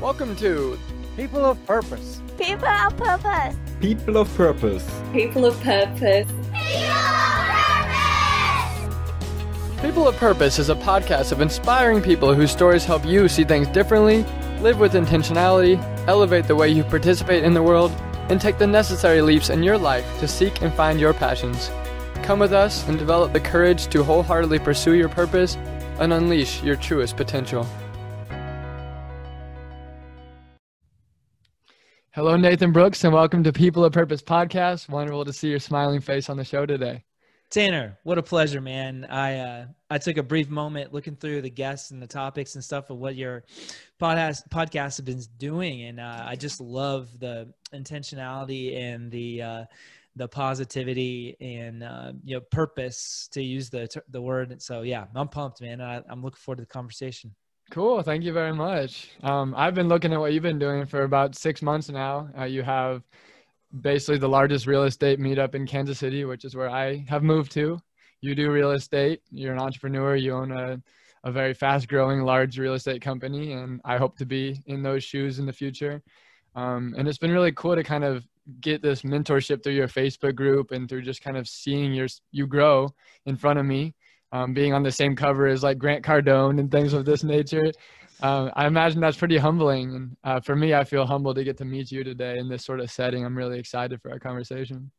Welcome to People of Purpose. People of Purpose. People of Purpose. People of Purpose. People of Purpose is a podcast of inspiring people whose stories help you see things differently, live with intentionality, elevate the way you participate in the world, and take the necessary leaps in your life to seek and find your passions. Come with us and develop the courage to wholeheartedly pursue your purpose and unleash your truest potential. Hello, Nathan Brooks, and welcome to People of Purpose podcast. Wonderful to see your smiling face on the show today. Tanner, what a pleasure, man. I took a brief moment looking through the guests and the topics and stuff of what your podcast have been doing, and I just love the intentionality and the positivity and purpose, to use the word. So yeah, I'm pumped, man. I'm looking forward to the conversation. Cool. Thank you very much. I've been looking at what you've been doing for about 6 months now. You have basically the largest real estate meetup in Kansas City, which is where I have moved to. You do real estate. You're an entrepreneur. You own a very fast growing, large real estate company. And I hope to be in those shoes in the future. And it's been really cool to kind of get this mentorship through your Facebook group and through just kind of seeing you grow in front of me. Being on the same cover as like Grant Cardone and things of this nature. I imagine that's pretty humbling. And for me, I feel humbled to get to meet you today in this sort of setting. I'm really excited for our conversation.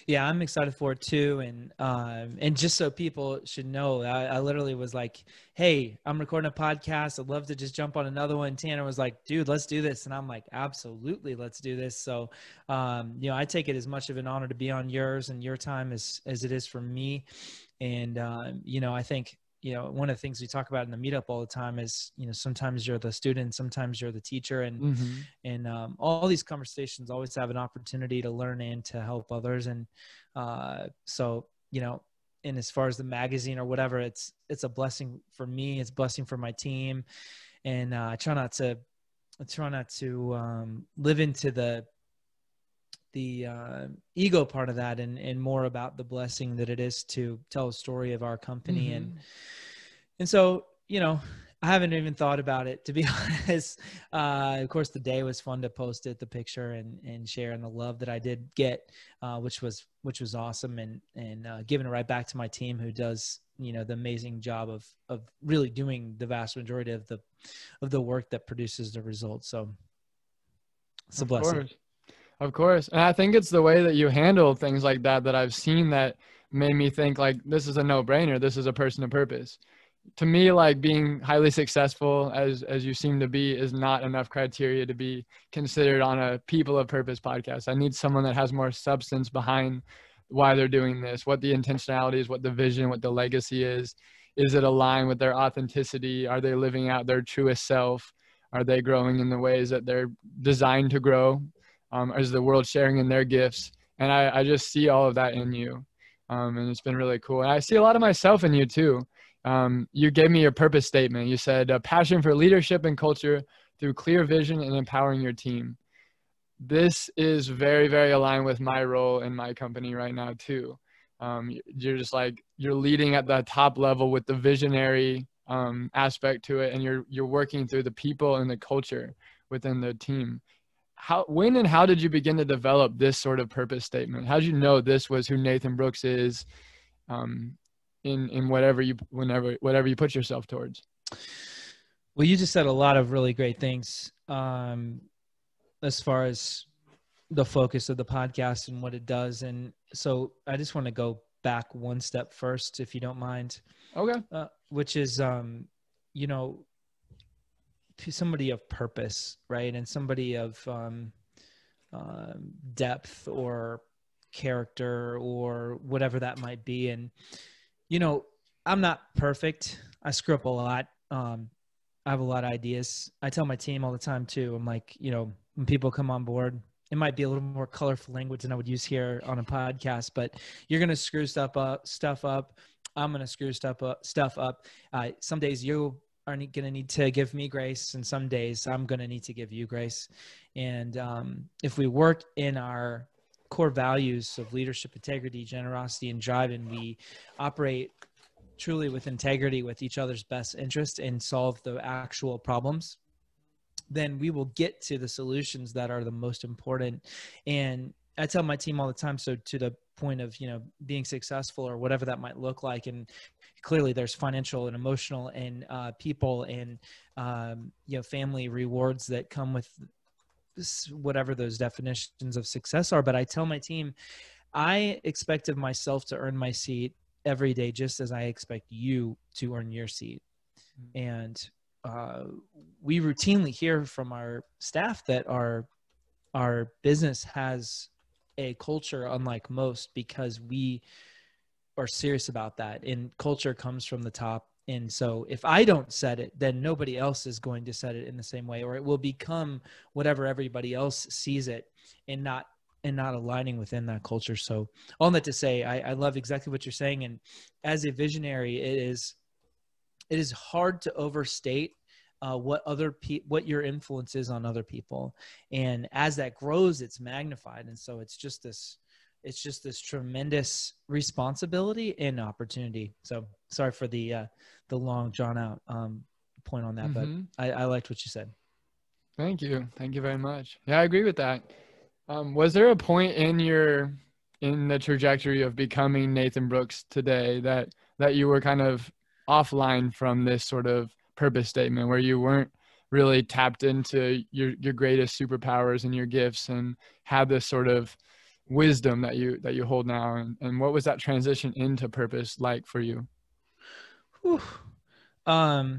Yeah, I'm excited for it too. And just so people should know, I literally was like, hey, I'm recording a podcast. I'd love to just jump on another one. Tanner was like, dude, let's do this. And I'm like, absolutely, let's do this. So, I take it as much of an honor to be on yours and your time as it is for me. And, I think, one of the things we talk about in the meetup all the time is, sometimes you're the student, sometimes you're the teacher, and all these conversations always have an opportunity to learn and to help others. And and as far as the magazine or whatever, it's a blessing for me. It's a blessing for my team. And I try not to live into the ego part of that and more about the blessing that it is to tell a story of our company. And so, I haven't even thought about it, to be honest. Of course, the day was fun to post it, the picture and share, and the love that I did get, which was awesome. And giving it right back to my team, who does, the amazing job of really doing the vast majority of the work that produces the results. So it's a blessing. Of course. And I think it's the way that you handle things like that I've seen that made me think like, this is a no-brainer. This is a person of purpose. To me, like being highly successful as you seem to be is not enough criteria to be considered on a People of Purpose podcast. I need someone that has more substance behind why they're doing this, what the intentionality is, what the vision, what the legacy is. Is it aligned with their authenticity? Are they living out their truest self? Are they growing in the ways that they're designed to grow? Is the world sharing in their gifts? And I just see all of that in you. And it's been really cool. And I see a lot of myself in you too. You gave me your purpose statement. You said a passion for leadership and culture through clear vision and empowering your team. This is very, very aligned with my role in my company right now too. You're just like, you're leading at the top level with the visionary aspect to it. And you're working through the people and the culture within the team. When and how did you begin to develop this sort of purpose statement? How did you know this was who Nathan Brooks is in whatever you put yourself towards? Well, you just said a lot of really great things as far as the focus of the podcast and what it does. And so I just want to go back one step first, if you don't mind. Okay. Which is, somebody of purpose, right? And somebody of depth or character or whatever that might be. And, I'm not perfect. I screw up a lot. I have a lot of ideas. I tell my team all the time too. I'm like, when people come on board, it might be a little more colorful language than I would use here on a podcast, but you're going to screw stuff up. I'm going to screw stuff up. Some days you are going to need to give me grace, and some days I'm going to need to give you grace. And if we work in our core values of leadership, integrity, generosity, and drive, and we operate truly with integrity with each other's best interest and solve the actual problems, then we will get to the solutions that are the most important. And I tell my team all the time, so to the point of, being successful or whatever that might look like. And clearly there's financial and emotional and people and, family rewards that come with whatever those definitions of success are. But I tell my team, I expect of myself to earn my seat every day, just as I expect you to earn your seat. And we routinely hear from our staff that our business has a culture unlike most, because we are serious about that, and culture comes from the top. And so if I don't set it, then nobody else is going to set it in the same way, or it will become whatever everybody else sees it, and not aligning within that culture. So all that to say, I love exactly what you're saying. And as a visionary, it is hard to overstate what your influence is on other people. And as that grows, it's magnified. And so it's just this tremendous responsibility and opportunity. So sorry for the long drawn out point on that, but I liked what you said. Thank you. Thank you very much. Yeah, I agree with that. Was there a point in the trajectory of becoming Nathan Brooks today that you were kind of offline from this sort of purpose statement, where you weren't really tapped into your greatest superpowers and your gifts and had this sort of wisdom that you hold now? And what was that transition into purpose like for you? Whew. I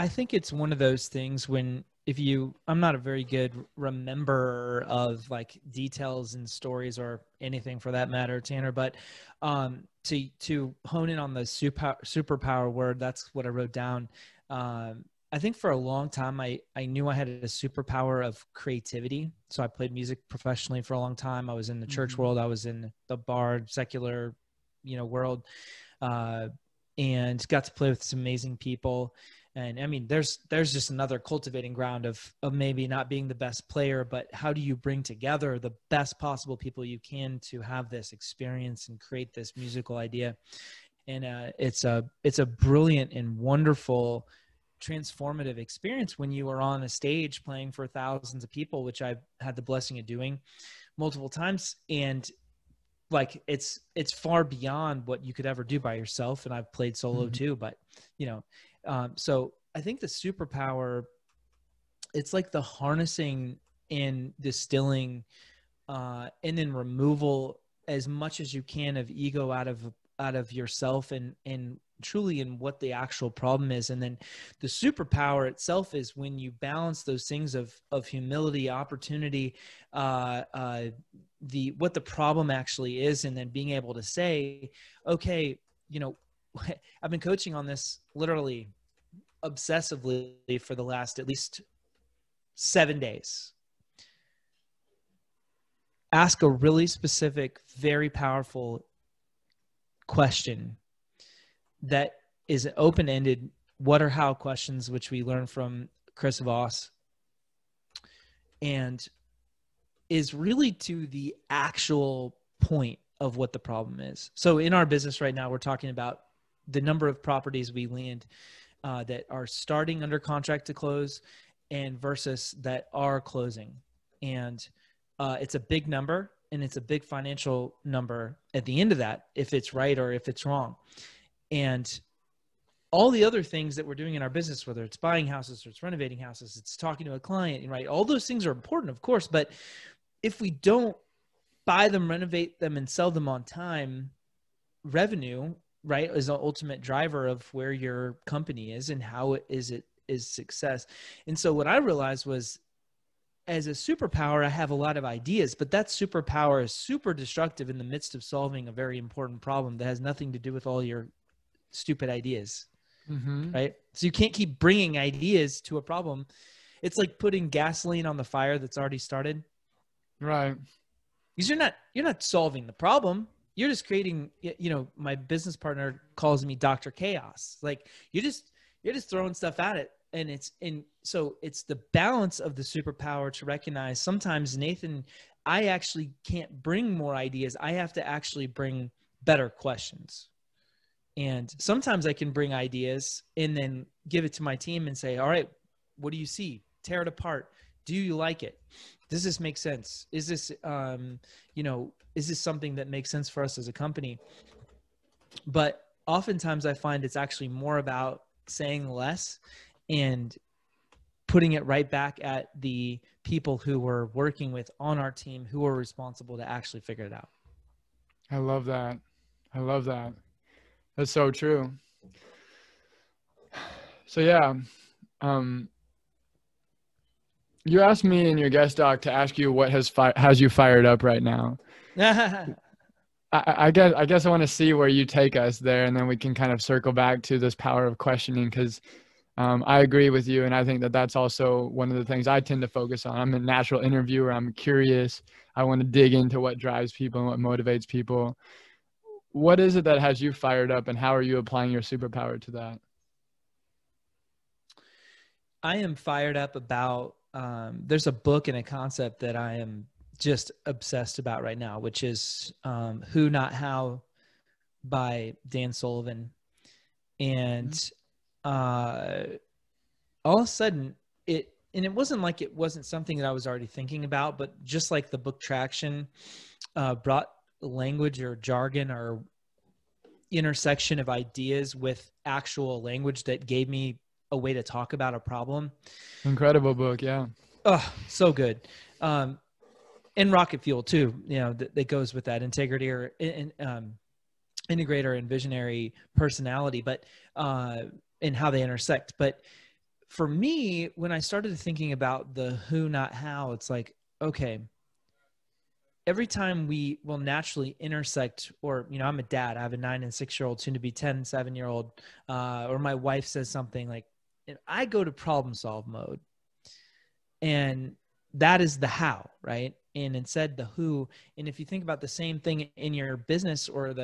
think it's one of those things when I'm not a very good rememberer of like details and stories or anything for that matter, Tanner, but to hone in on the superpower word, that's what I wrote down. I think for a long time, I knew I had a superpower of creativity. So I played music professionally for a long time. I was in the church world. I was in the bar, secular, world, and got to play with some amazing people. And I mean, there's just another cultivating ground of maybe not being the best player, but how do you bring together the best possible people you can to have this experience and create this musical idea. And it's a brilliant and wonderful transformative experience when you are on a stage playing for thousands of people, which I've had the blessing of doing multiple times. And like, it's far beyond what you could ever do by yourself. And I've played solo too, but so I think the superpower, it's like the harnessing and distilling, and then removal as much as you can of ego out of yourself and truly in what the actual problem is. And then the superpower itself is when you balance those things of humility, opportunity, what the problem actually is, and then being able to say, okay, I've been coaching on this literally obsessively for the last at least 7 days. Ask a really specific, very powerful question that is open-ended what or how questions, which we learned from Chris Voss, and is really to the actual point of what the problem is. So in our business right now, we're talking about the number of properties we land that are starting under contract to close and versus that are closing. And it's a big number, and it's a big financial number at the end of that, if it's right or if it's wrong. And all the other things that we're doing in our business, whether it's buying houses or it's renovating houses, it's talking to a client, right? All those things are important, of course, but if we don't buy them, renovate them, and sell them on time, revenue, right, is the ultimate driver of where your company is and how it is success. And so what I realized was, as a superpower, I have a lot of ideas, but that superpower is super destructive in the midst of solving a very important problem that has nothing to do with all your stupid ideas, right? So you can't keep bringing ideas to a problem. It's like putting gasoline on the fire that's already started. Right. Because you're not solving the problem. You're just creating, my business partner calls me Dr. Chaos. Like you're just throwing stuff at it. And so it's the balance of the superpower to recognize sometimes, Nathan, I actually can't bring more ideas. I have to actually bring better questions. And sometimes I can bring ideas and then give it to my team and say, all right, what do you see? Tear it apart. Do you like it? Does this make sense? Is this, is this something that makes sense for us as a company? But oftentimes I find it's actually more about saying less and putting it right back at the people who we're working with on our team, who are responsible to actually figure it out. I love that. I love that. That's so true. So yeah, you asked me in your guest doc to ask you what has you fired up right now. I guess I want to see where you take us there, and then we can kind of circle back to this power of questioning, because I agree with you, and I think that that's also one of the things I tend to focus on. I'm a natural interviewer. I'm curious. I want to dig into what drives people and what motivates people. What is it that has you fired up, and how are you applying your superpower to that? I am fired up about, there's a book and a concept that I am just obsessed about right now, which is Who Not How by Dan Sullivan. And all of a sudden and it wasn't like it wasn't something that I was already thinking about, but just like the book Traction brought language or jargon or intersection of ideas with actual language that gave me a way to talk about a problem. Incredible book. Yeah. Oh, so good. And Rocket Fuel too, that goes with that integrity or integrator and visionary personality, but and how they intersect. But for me, when I started thinking about the who, not how, it's like, okay, every time we will naturally intersect, or, I'm a dad, I have a 9 and 6-year-old, soon to be 10, 7-year-old, or my wife says something like, and I go to problem solve mode, and that is the how, right? And instead the who. And if you think about the same thing in your business or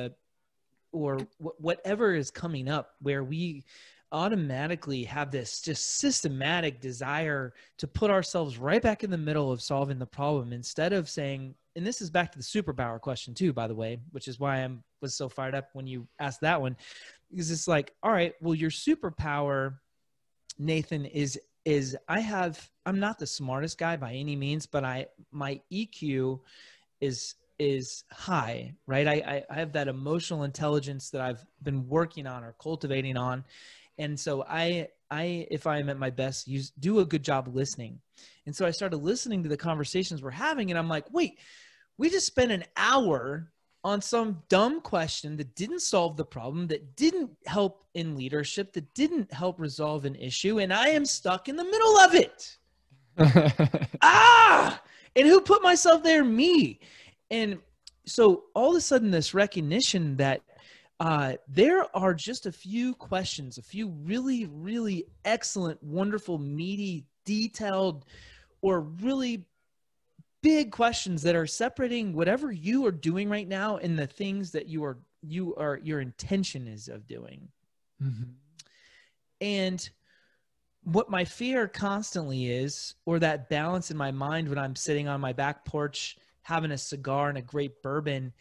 whatever is coming up, where we automatically have this just systematic desire to put ourselves right back in the middle of solving the problem, instead of saying, and this is back to the superpower question too, by the way, which is why I was so fired up when you asked that one, because it's like, all right, well, your superpower, Nathan, is I'm not the smartest guy by any means, but my EQ is high, right? I have that emotional intelligence that I've been working on or cultivating on. And so I, if I am at my best, do a good job listening. And so I started listening to the conversations we're having, and I'm like, wait, we just spent an hour on some dumb question that didn't solve the problem, that didn't help in leadership, that didn't help resolve an issue, and I am stuck in the middle of it. And who put myself there? Me. And so all of a sudden, this recognition that there are just a few questions, a few really, really excellent, wonderful, meaty, detailed, or really big questions that are separating whatever you are doing right now and the things that your intention is of doing. Mm-hmm. And what my fear constantly is, or that balance in my mind when I'm sitting on my back porch having a cigar and a great bourbon,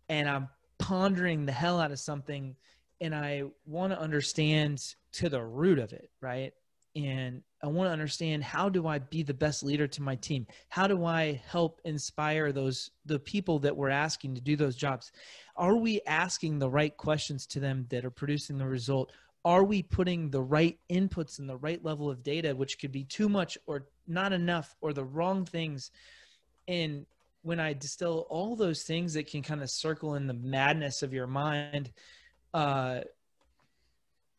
and I'm pondering the hell out of something, and I want to understand to the root of it, right? And I want to understand, how do I be the best leader to my team? How do I help inspire the people that we're asking to do those jobs? Are we asking the right questions to them that are producing the result? Are we putting the right inputs and the right level of data, which could be too much or not enough or the wrong things? And when I distill all those things that can kind of circle in the madness of your mind,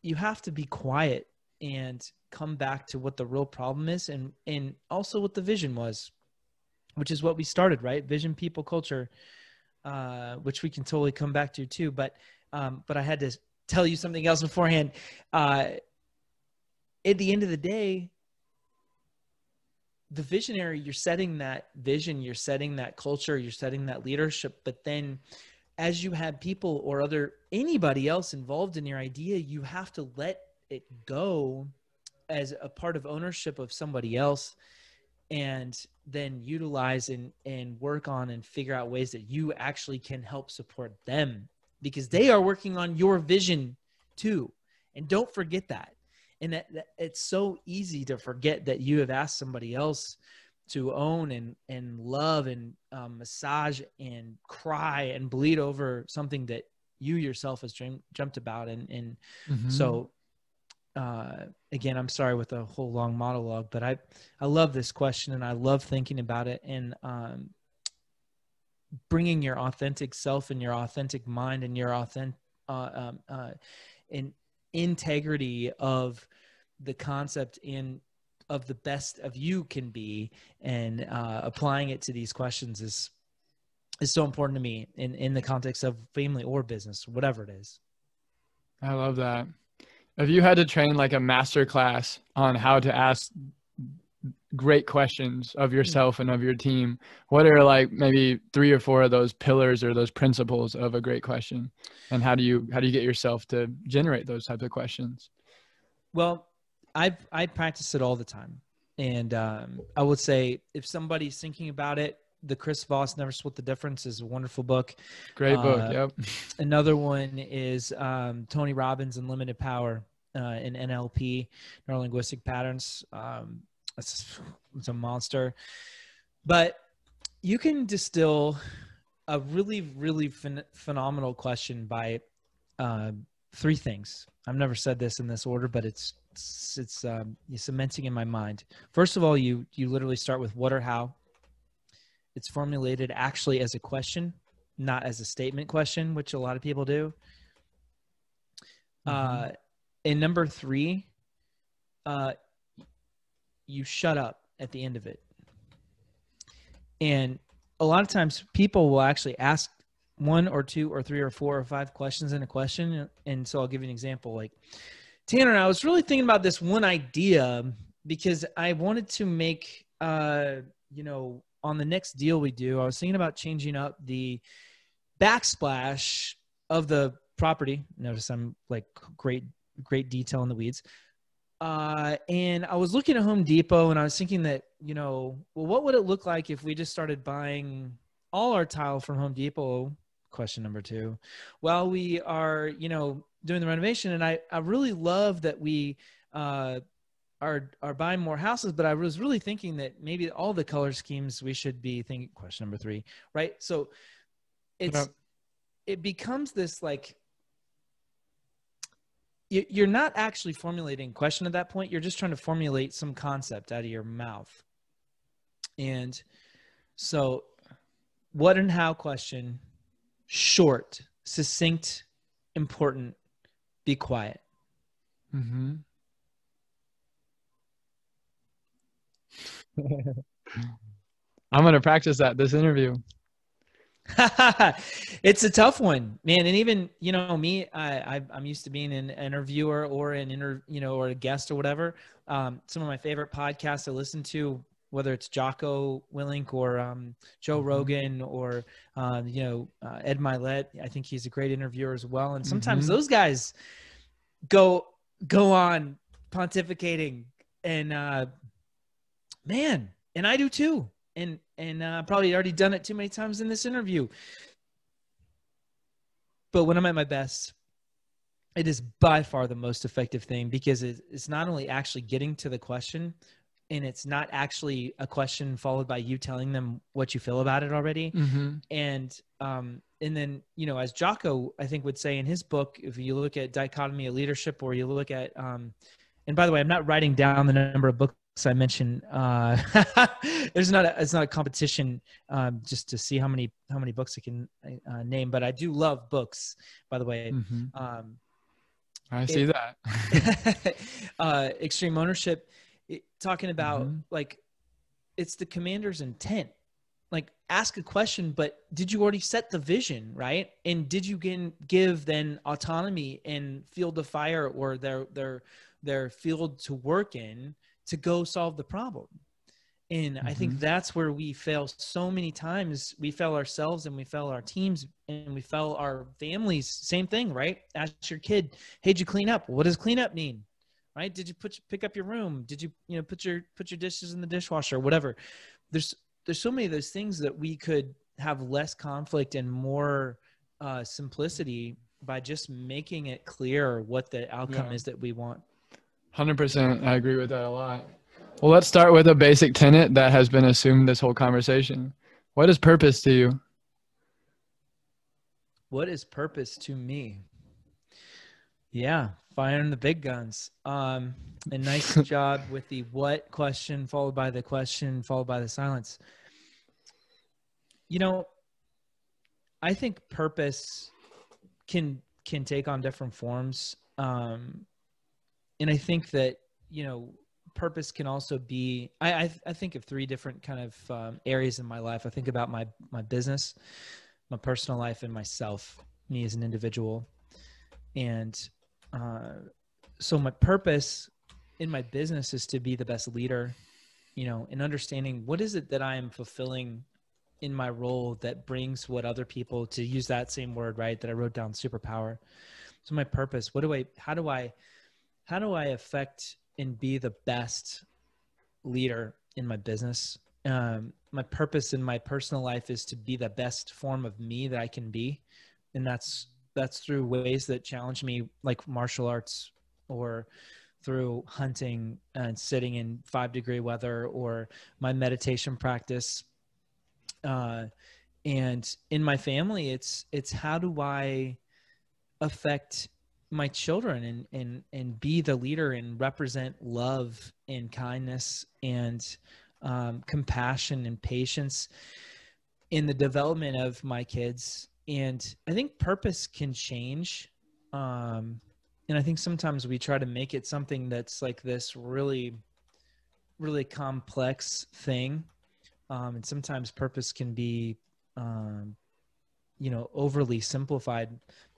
you have to be quiet and come back to what the real problem is, and also what the vision was, which is what we started, right? Vision, people, culture, which we can totally come back to too. But I had to tell you something else beforehand. At the end of the day, the visionary, you're setting that vision, you're setting that culture, you're setting that leadership. But then as you have people or anybody else involved in your idea, you have to let it go as a part of ownership of somebody else, and then utilize and work on and figure out ways that you actually can help support them because they are working on your vision too. And don't forget that. And that it's so easy to forget that you have asked somebody else to own and love and massage and cry and bleed over something that you yourself has dreamt about. And so, again, I'm sorry with a whole long monologue, but I love this question and I love thinking about it, and bringing your authentic self and your authentic mind and your in integrity of the concept of the best of you can be, and applying it to these questions is so important to me in the context of family or business, whatever it is. I love that. If you had to train like a master class on how to ask great questions of yourself and of your team, what are like maybe 3 or 4 of those pillars or those principles of a great question? And how do you get yourself to generate those types of questions? Well, I practice it all the time. And I would say if somebody's thinking about it, the Chris Voss Never Split the Difference is a wonderful book. Great book. Yep. Another one is Tony Robbins' Unlimited Power in NLP, Neurolinguistic Patterns. It's a monster. But you can distill a really, really phenomenal question by 3 things. I've never said this in this order, but it's cementing in my mind. First of all, you literally start with what or how. It's formulated actually as a question, not as a statement question, which a lot of people do. And number 3, you shut up at the end of it. And a lot of times people will actually ask 1 or 2 or 3 or 4 or 5 questions in a question. And so I'll give you an example. Like, Tanner, I was really thinking about this one idea because I wanted to make, on the next deal we do, I was thinking about changing up the backsplash of the property. Notice I'm like great detail in the weeds. And I was looking at Home Depot and I was thinking that, well, what would it look like if we just started buying all our tile from Home Depot? Question number 2. While we are, doing the renovation. And I really love that we are buying more houses, but I was really thinking that maybe all the color schemes we should be thinking. Question number 3, right? So it becomes this like, you're not actually formulating a question at that point. You're just trying to formulate some concept out of your mouth. And so what and how question, short, succinct, important, be quiet. I'm going to practice that this interview. It's a tough one, man. And even, me, I'm used to being an interviewer or or a guest or whatever. Some of my favorite podcasts I listen to, whether it's Jocko Willink or Joe Rogan or, Ed Milet, I think he's a great interviewer as well. And sometimes those guys go on pontificating and, man, and I do too. And probably already done it too many times in this interview. But when I'm at my best, it is by far the most effective thing because it's not only actually getting to the question, and it's not actually a question followed by you telling them what you feel about it already. And then, as Jocko, I think, would say in his book, if you look at Dichotomy of Leadership, or you look at, and by the way, I'm not writing down the number of books I mentioned. It's not a competition just to see how many books I can name, but I do love books, by the way. I see that. Extreme Ownership, talking about like, it's the commander's intent. Like, ask a question, but did you already set the vision, right? And did you give then autonomy and field of fire or their field to work in to go solve the problem? And I think that's where we fail so many times. We fail ourselves and we fail our teams and we fail our families. Same thing, right? Ask your kid, hey, did you clean up? What does clean up mean? Right? Did you pick up your room? Did you, put your dishes in the dishwasher, whatever? There's so many of those things that we could have less conflict and more simplicity by just making it clear what the outcome is that we want. 100%. I agree with that a lot. Well, let's start with a basic tenet that has been assumed this whole conversation. What is purpose to you? What is purpose to me? Yeah, firing the big guns. A nice job with the what question, followed by the question, followed by the silence. You know, I think purpose can take on different forms. And I think that, you know, purpose can also be, I think of three different kind of areas in my life. I think about my business, my personal life, and myself, me as an individual. And so my purpose in my business is to be the best leader, you know, and understanding what is it that I am fulfilling in my role that brings what other people, to use that same word, right, that I wrote down, superpower. So my purpose, how do I affect and be the best leader in my business? My purpose in my personal life is to be the best form of me that I can be. And that's through ways that challenge me, like martial arts, or through hunting and sitting in 5-degree weather, or my meditation practice. And in my family, it's how do I affect my children and be the leader and represent love and kindness and compassion and patience in the development of my kids. And I think purpose can change. And I think sometimes we try to make it something that's like this really, really complex thing. And sometimes purpose can be, you know, overly simplified.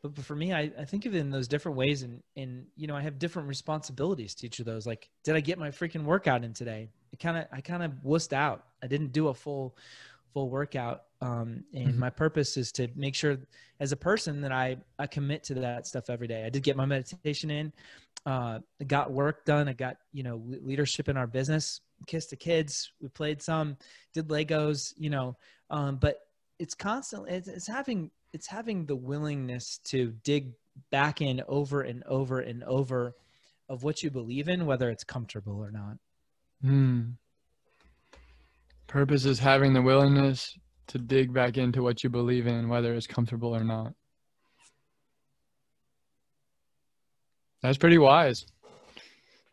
But for me, I think of it in those different ways. And, you know, I have different responsibilities to each of those. Like, did I get my freaking workout in today? I kind of wussed out. I didn't do a full workout. And my purpose is to make sure as a person that I commit to that stuff every day. I did get my meditation in, I got work done. I got, you know, leadership in our business, kissed the kids. We played some, did Legos, you know, but it's constantly, it's having the willingness to dig back in over and over and over of what you believe in, whether it's comfortable or not. Purpose is having the willingness to dig back into what you believe in, whether it's comfortable or not. That's pretty wise.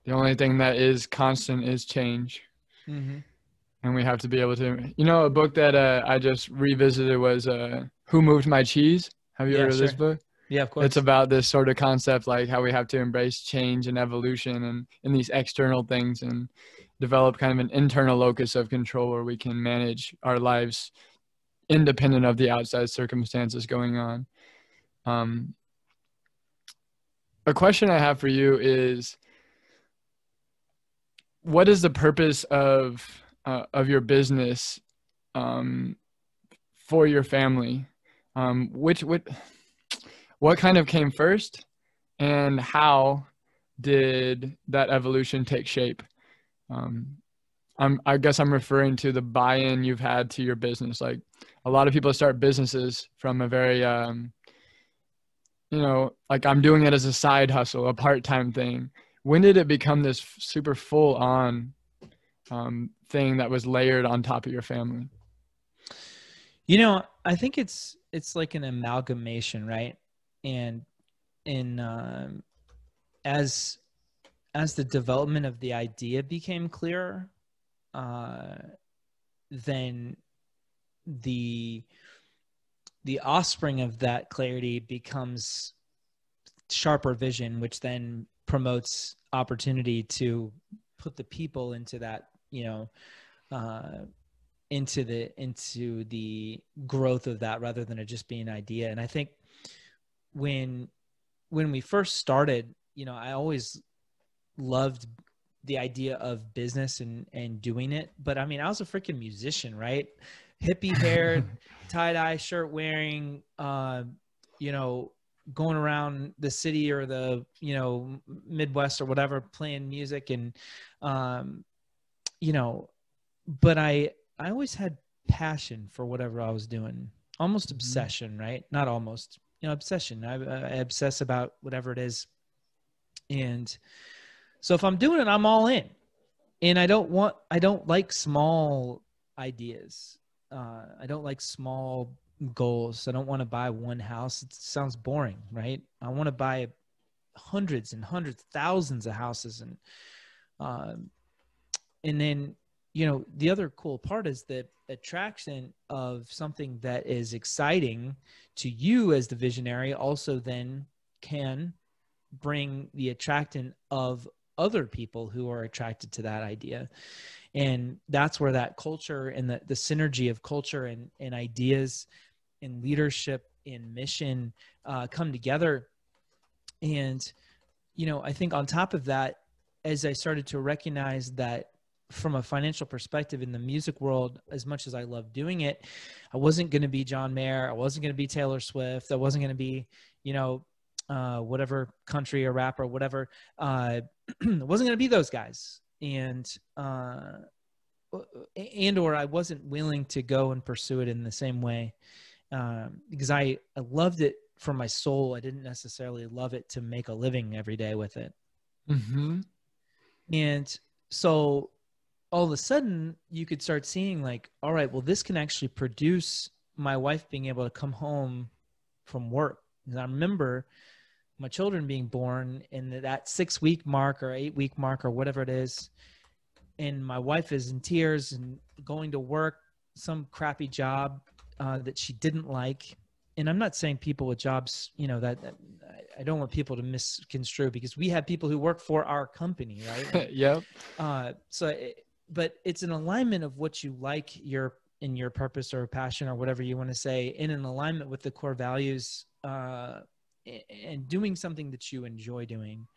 The only thing that is constant is change. Mm-hmm. And we have to be able to, you know, a book that I just revisited was Who Moved My Cheese? Have you heard of this book? Yeah, of course. It's about this sort of concept, like how we have to embrace change and evolution and in these external things, and develop kind of an internal locus of control where we can manage our lives independent of the outside circumstances going on. A question I have for you is, what is the purpose of your business for your family? What kind of came first, and how did that evolution take shape? I guess I'm referring to the buy-in you've had to your business. Like, a lot of people start businesses from a very, you know, like, I'm doing it as a side hustle, a part-time thing. When did it become this super full-on thing that was layered on top of your family? You know, I think it's like an amalgamation, right? And as the development of the idea became clearer, then the offspring of that clarity becomes sharper vision, which then promotes opportunity to put the people into that, you know, into the growth of that, rather than it just being an idea. And I think when we first started, you know, I always loved the idea of business and doing it. But I mean, I was a freaking musician, right? Hippie haired, tie-dye shirt wearing, you know, going around the city or the, you know, Midwest or whatever, playing music. And, you know, but I always had passion for whatever I was doing. almost obsession, right? Not almost, obsession. I obsess about whatever it is. And so if I'm doing it, I'm all in. And I don't like small ideas. I don't like small goals. I don't want to buy one house. It sounds boring, right? I want to buy hundreds and hundreds, thousands of houses. And then, the other cool part is the attraction of something that is exciting to you as the visionary also then can bring the attraction of other people who are attracted to that idea. And that's where that culture and the synergy of culture and ideas and leadership and mission come together. And, I think on top of that, as I started to recognize that from a financial perspective in the music world, as much as I love doing it, I wasn't going to be John Mayer. I wasn't going to be Taylor Swift. I wasn't going to be, whatever country or rapper, whatever. I wasn't going to be those guys. And or I wasn't willing to go and pursue it in the same way because I loved it for my soul. I didn't necessarily love it to make a living every day with it. Mm-hmm. And so all of a sudden you could start seeing like, all right, well, this can actually produce my wife being able to come home from work. And I remember my children being born in that 6-week mark or 8-week mark or whatever it is. And my wife is in tears and going to work, some crappy job that she didn't like. And I'm not saying people with jobs, that I don't want people to misconstrue, because we have people who work for our company, right? Yep. But it's an alignment of what you like in your purpose or passion or whatever you want to say, in an alignment with the core values and doing something that you enjoy doing.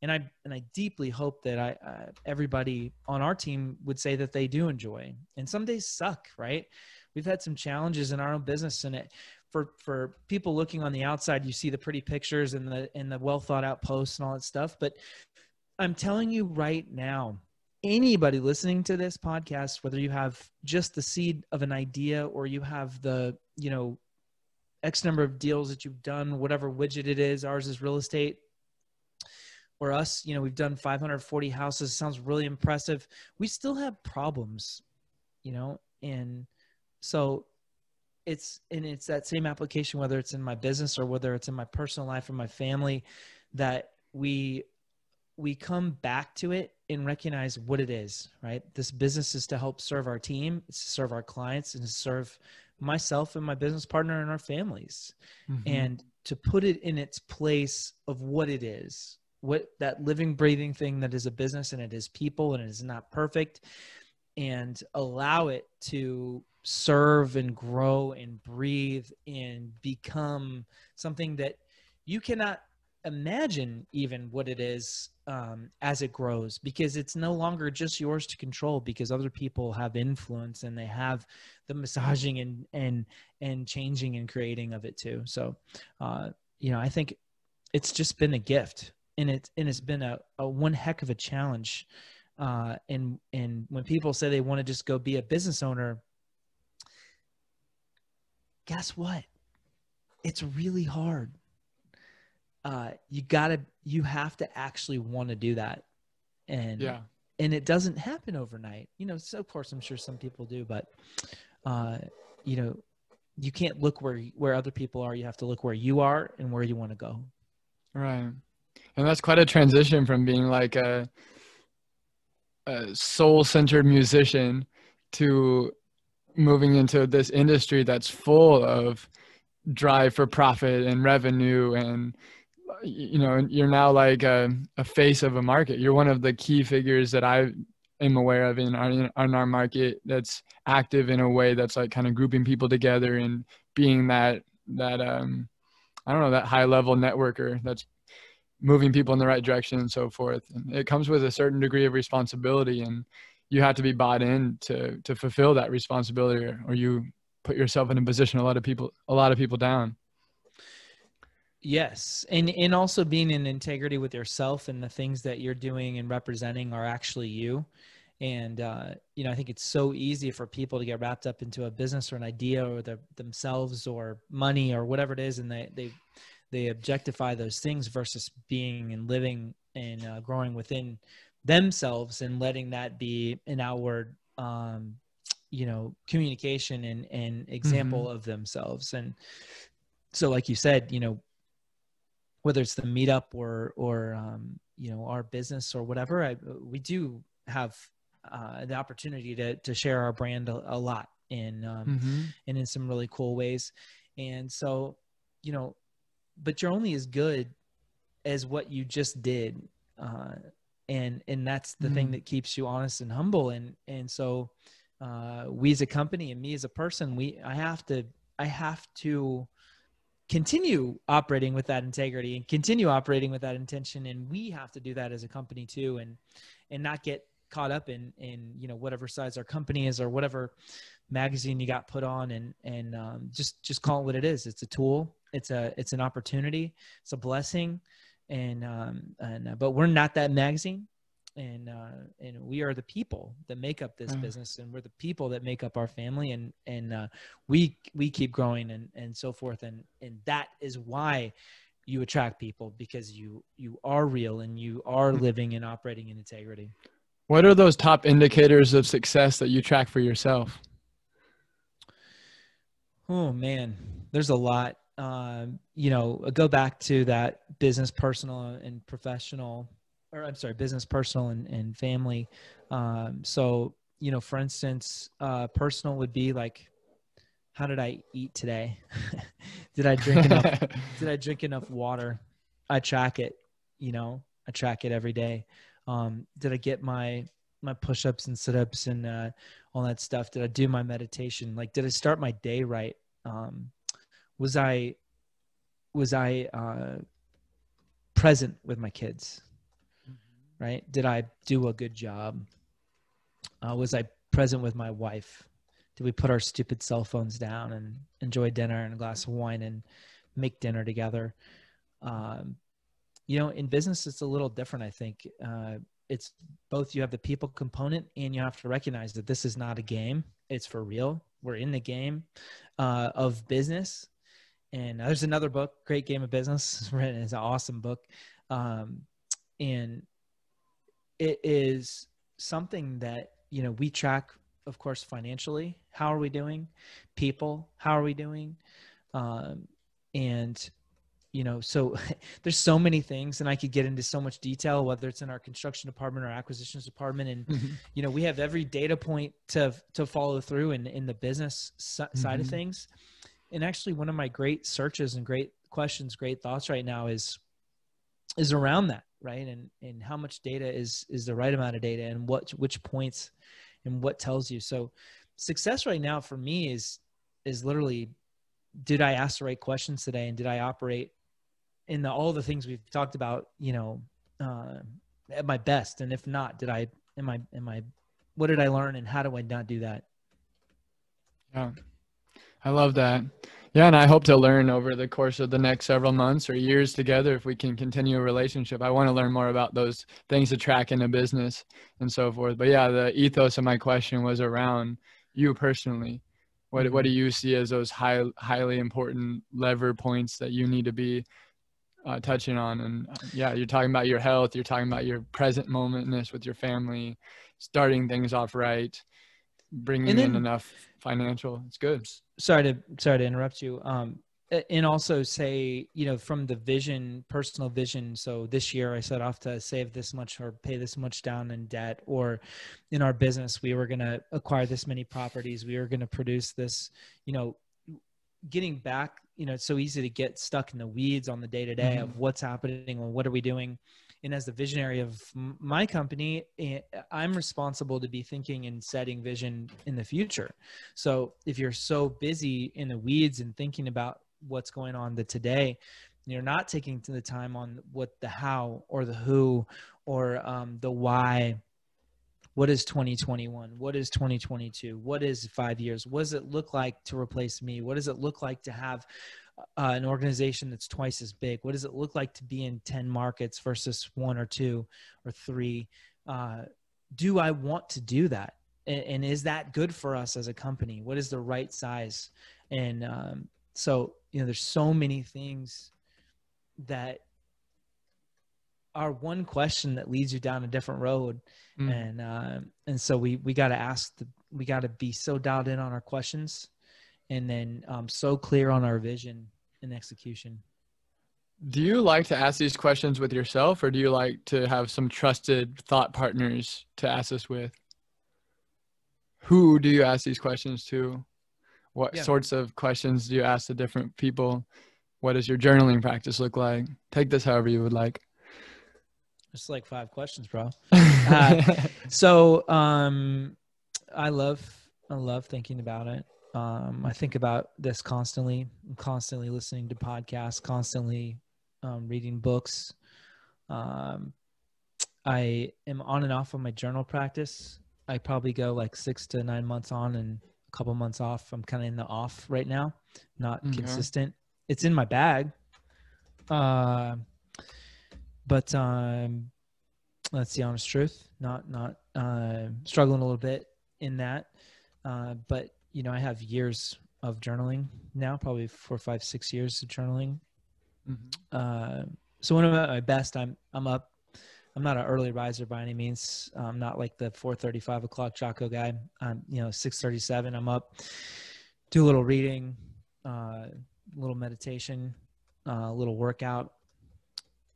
And I deeply hope that everybody on our team would say that they do enjoy. And some days suck, right? We've had some challenges in our own business, and for people looking on the outside, you see the pretty pictures and the well thought out posts and all that stuff. But I'm telling you right now, anybody listening to this podcast, whether you have just the seed of an idea or you have the, X number of deals that you've done, whatever widget it is, ours is real estate, or us, we've done 540 houses. Sounds really impressive. We still have problems, and so it's that same application, whether it's in my business or whether it's in my personal life or my family, that we come back to it and recognize what it is, right? This business is to help serve our team, it's to serve our clients, and to serve myself and my business partner and our families. Mm-hmm. And to put it in its place of what it is, what that living, breathing thing that is a business, and it is people, and it is not perfect, and allow it to serve and grow and breathe and become something that you cannot imagine even what it is as it grows, because it's no longer just yours to control, because other people have influence and they have the massaging and changing and creating of it too. So, I think it's just been a gift, and it's been a one heck of a challenge. And when people say they want to just go be a business owner, guess what? It's really hard. You have to actually want to do that. And it doesn't happen overnight, so of course I'm sure some people do, but you can't look where other people are. You have to look where you are and where you want to go. Right. And that's quite a transition from being like a soul-centered musician to moving into this industry that's full of drive for profit and revenue, and you're now like a face of a market. You're one of the key figures that I am aware of in our market that's active in a way that's like kind of grouping people together and being that I don't know, that high level networker that's moving people in the right direction and so forth. And it comes with a certain degree of responsibility, and you have to be bought in to fulfill that responsibility, or you put yourself in a position a lot of people down. Yes. And also being in integrity with yourself, and the things that you're doing and representing are actually you. And, you know, I think it's so easy for people to get wrapped up into a business or an idea or themselves or money or whatever it is. And they objectify those things versus being and living and growing within themselves and letting that be an outward, you know, communication and example of themselves. And so, like you said, you know, whether it's the meetup or you know, our business or whatever, we do have the opportunity to share our brand a lot and in some really cool ways. And so, you know, but you're only as good as what you just did. And that's the thing that keeps you honest and humble. And so we as a company and me as a person, I have to continue operating with that integrity and continue operating with that intention. And we have to do that as a company too, and not get caught up in, you know, whatever size our company is or whatever magazine you got put on, and just call it what it is. It's a tool. It's an opportunity. It's a blessing. But we're not that magazine. And we are the people that make up this business, and we're the people that make up our family, and we keep growing and so forth. And that is why you attract people, because you are real and you are living and operating in integrity. What are those top indicators of success that you track for yourself? Oh man, there's a lot. You know, go back to that business, personal and professional, or I'm sorry, business, personal and family. So, you know, for instance, personal would be like, how did I eat today? Did I drink enough? Did I drink enough water? I track it, you know, I track it every day. Did I get my push-ups and sit-ups and all that stuff? Did I do my meditation? Like, did I start my day right? Was I present with my kids? Right? Did I do a good job? Was I present with my wife? Did we put our stupid cell phones down and enjoy dinner and a glass of wine and make dinner together? You know, in business, it's a little different, I think. It's both, you have the people component, and you have to recognize that this is not a game. It's for real. We're in the game of business. And there's another book, Great Game of Business. It's written. It's an awesome book. And it is something that, you know, we track, of course, financially. How are we doing? People, how are we doing? And, you know, so there's so many things, and I could get into so much detail, whether it's in our construction department or acquisitions department. And, you know, we have every data point to follow through in the business side of things. And actually, one of my great searches and great questions, great thoughts right now is around that, right? And how much data is the right amount of data, and which points and what tells you. So success right now for me is literally, did I ask the right questions today, and did I operate in all the things we've talked about, you know, at my best? And if not, what did I learn, and how do I not do that? Yeah, I love that. Yeah, and I hope to learn over the course of the next several months or years together, if we can continue a relationship. I want to learn more about those things to track in a business and so forth. But yeah, the ethos of my question was around you personally. What do you see as those highly important lever points that you need to be touching on? And yeah, you're talking about your health. You're talking about your present momentness with your family, starting things off right, bringing in enough financial. It's good. Sorry to interrupt you. And also say, you know, from the vision, personal vision. So this year I set off to save this much or pay this much down in debt, or in our business, we were going to acquire this many properties. We were going to produce this, you know, getting back, you know, it's so easy to get stuck in the weeds on the day-to-day of what's happening or what are we doing. And as the visionary of my company, I'm responsible to be thinking and setting vision in the future. So if you're so busy in the weeds and thinking about what's going on today, you're not taking the time on what the how or the who or the why. What is 2021? What is 2022? What is 5 years? What does it look like to replace me? What does it look like to have an organization that's twice as big? What does it look like to be in 10 markets versus 1 or 2 or 3? do I want to do that? And is that good for us as a company? What is the right size? And so, there's so many things that are one question that leads you down a different road. And so we got to we got to be so dialed in on our questions, and then so clear on our vision and execution. Do you like to ask these questions with yourself, or do you like to have some trusted thought partners to ask this with? Who do you ask these questions to? What sorts of questions do you ask the different people? What does your journaling practice look like? Take this however you would like. It's like 5 questions, bro. So I love thinking about it. I think about this constantly. I'm constantly listening to podcasts, constantly reading books. I am on and off on my journal practice. I probably go like 6 to 9 months on and a couple months off. I'm kind of in the off right now, not consistent. It's in my bag. But that's the honest truth. Not struggling a little bit in that. But I have years of journaling now, probably 4, 5, 6 years of journaling. So when I'm at my best, I'm up. I'm not an early riser by any means. I'm not like the 4:30, 5 o'clock Jocko guy. I'm 6:37. I'm up, do a little reading, a little meditation, a little workout,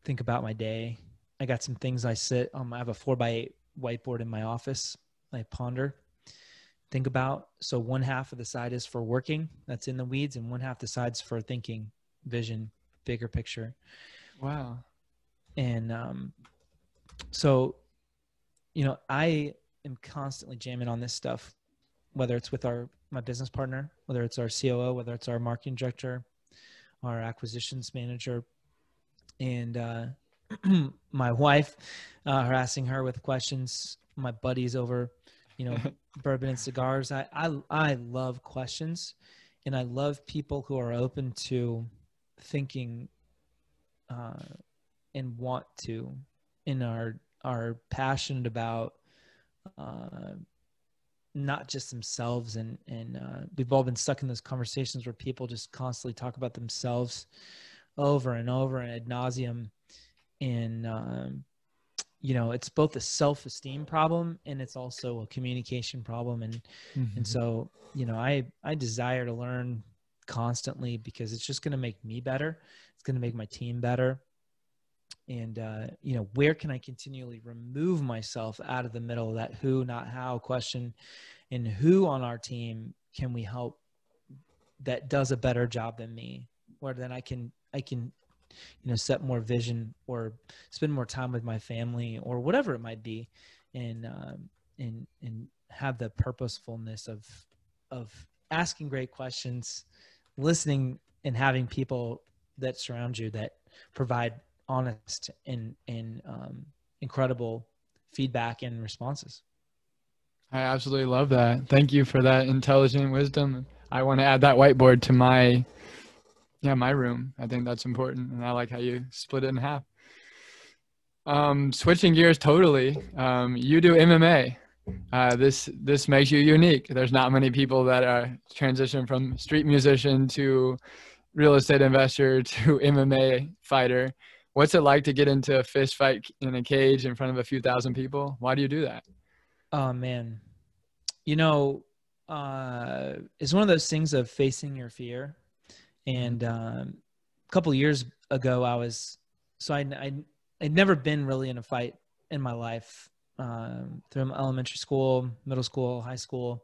think about my day. I got some things I have a 4x8 whiteboard in my office. I ponder, think about. So one half of the side is for working, that's in the weeds, and one half the side's for thinking, vision, bigger picture. Wow. And so, I am constantly jamming on this stuff, whether it's with my business partner, whether it's our COO, whether it's our marketing director, our acquisitions manager, and my wife, harassing her with questions. My buddies over, bourbon and cigars. I love questions, and I love people who are open to thinking and want to, and are passionate about not just themselves. And we've all been stuck in those conversations where people just constantly talk about themselves over and over and ad nauseum. And, it's both a self-esteem problem and it's also a communication problem. And so, I desire to learn constantly because it's just going to make me better. It's going to make my team better. And, where can I continually remove myself out of the middle of that who, not how question, and who on our team can we help that does a better job than me, where then I can, set more vision or spend more time with my family or whatever it might be. And have the purposefulness of asking great questions, listening, and having people that surround you that provide honest and incredible feedback and responses. I absolutely love that. Thank you for that intelligent wisdom. I want to add that whiteboard to my room. I think that's important. And I like how you split it in half. Switching gears totally. You do MMA. This makes you unique. There's not many people that are transition from street musician to real estate investor to MMA fighter. What's it like to get into a fist fight in a cage in front of a few thousand people? Why do you do that? Oh man. It's one of those things of facing your fear. And a couple of years ago, I'd never been really in a fight in my life. Through elementary school, middle school, high school,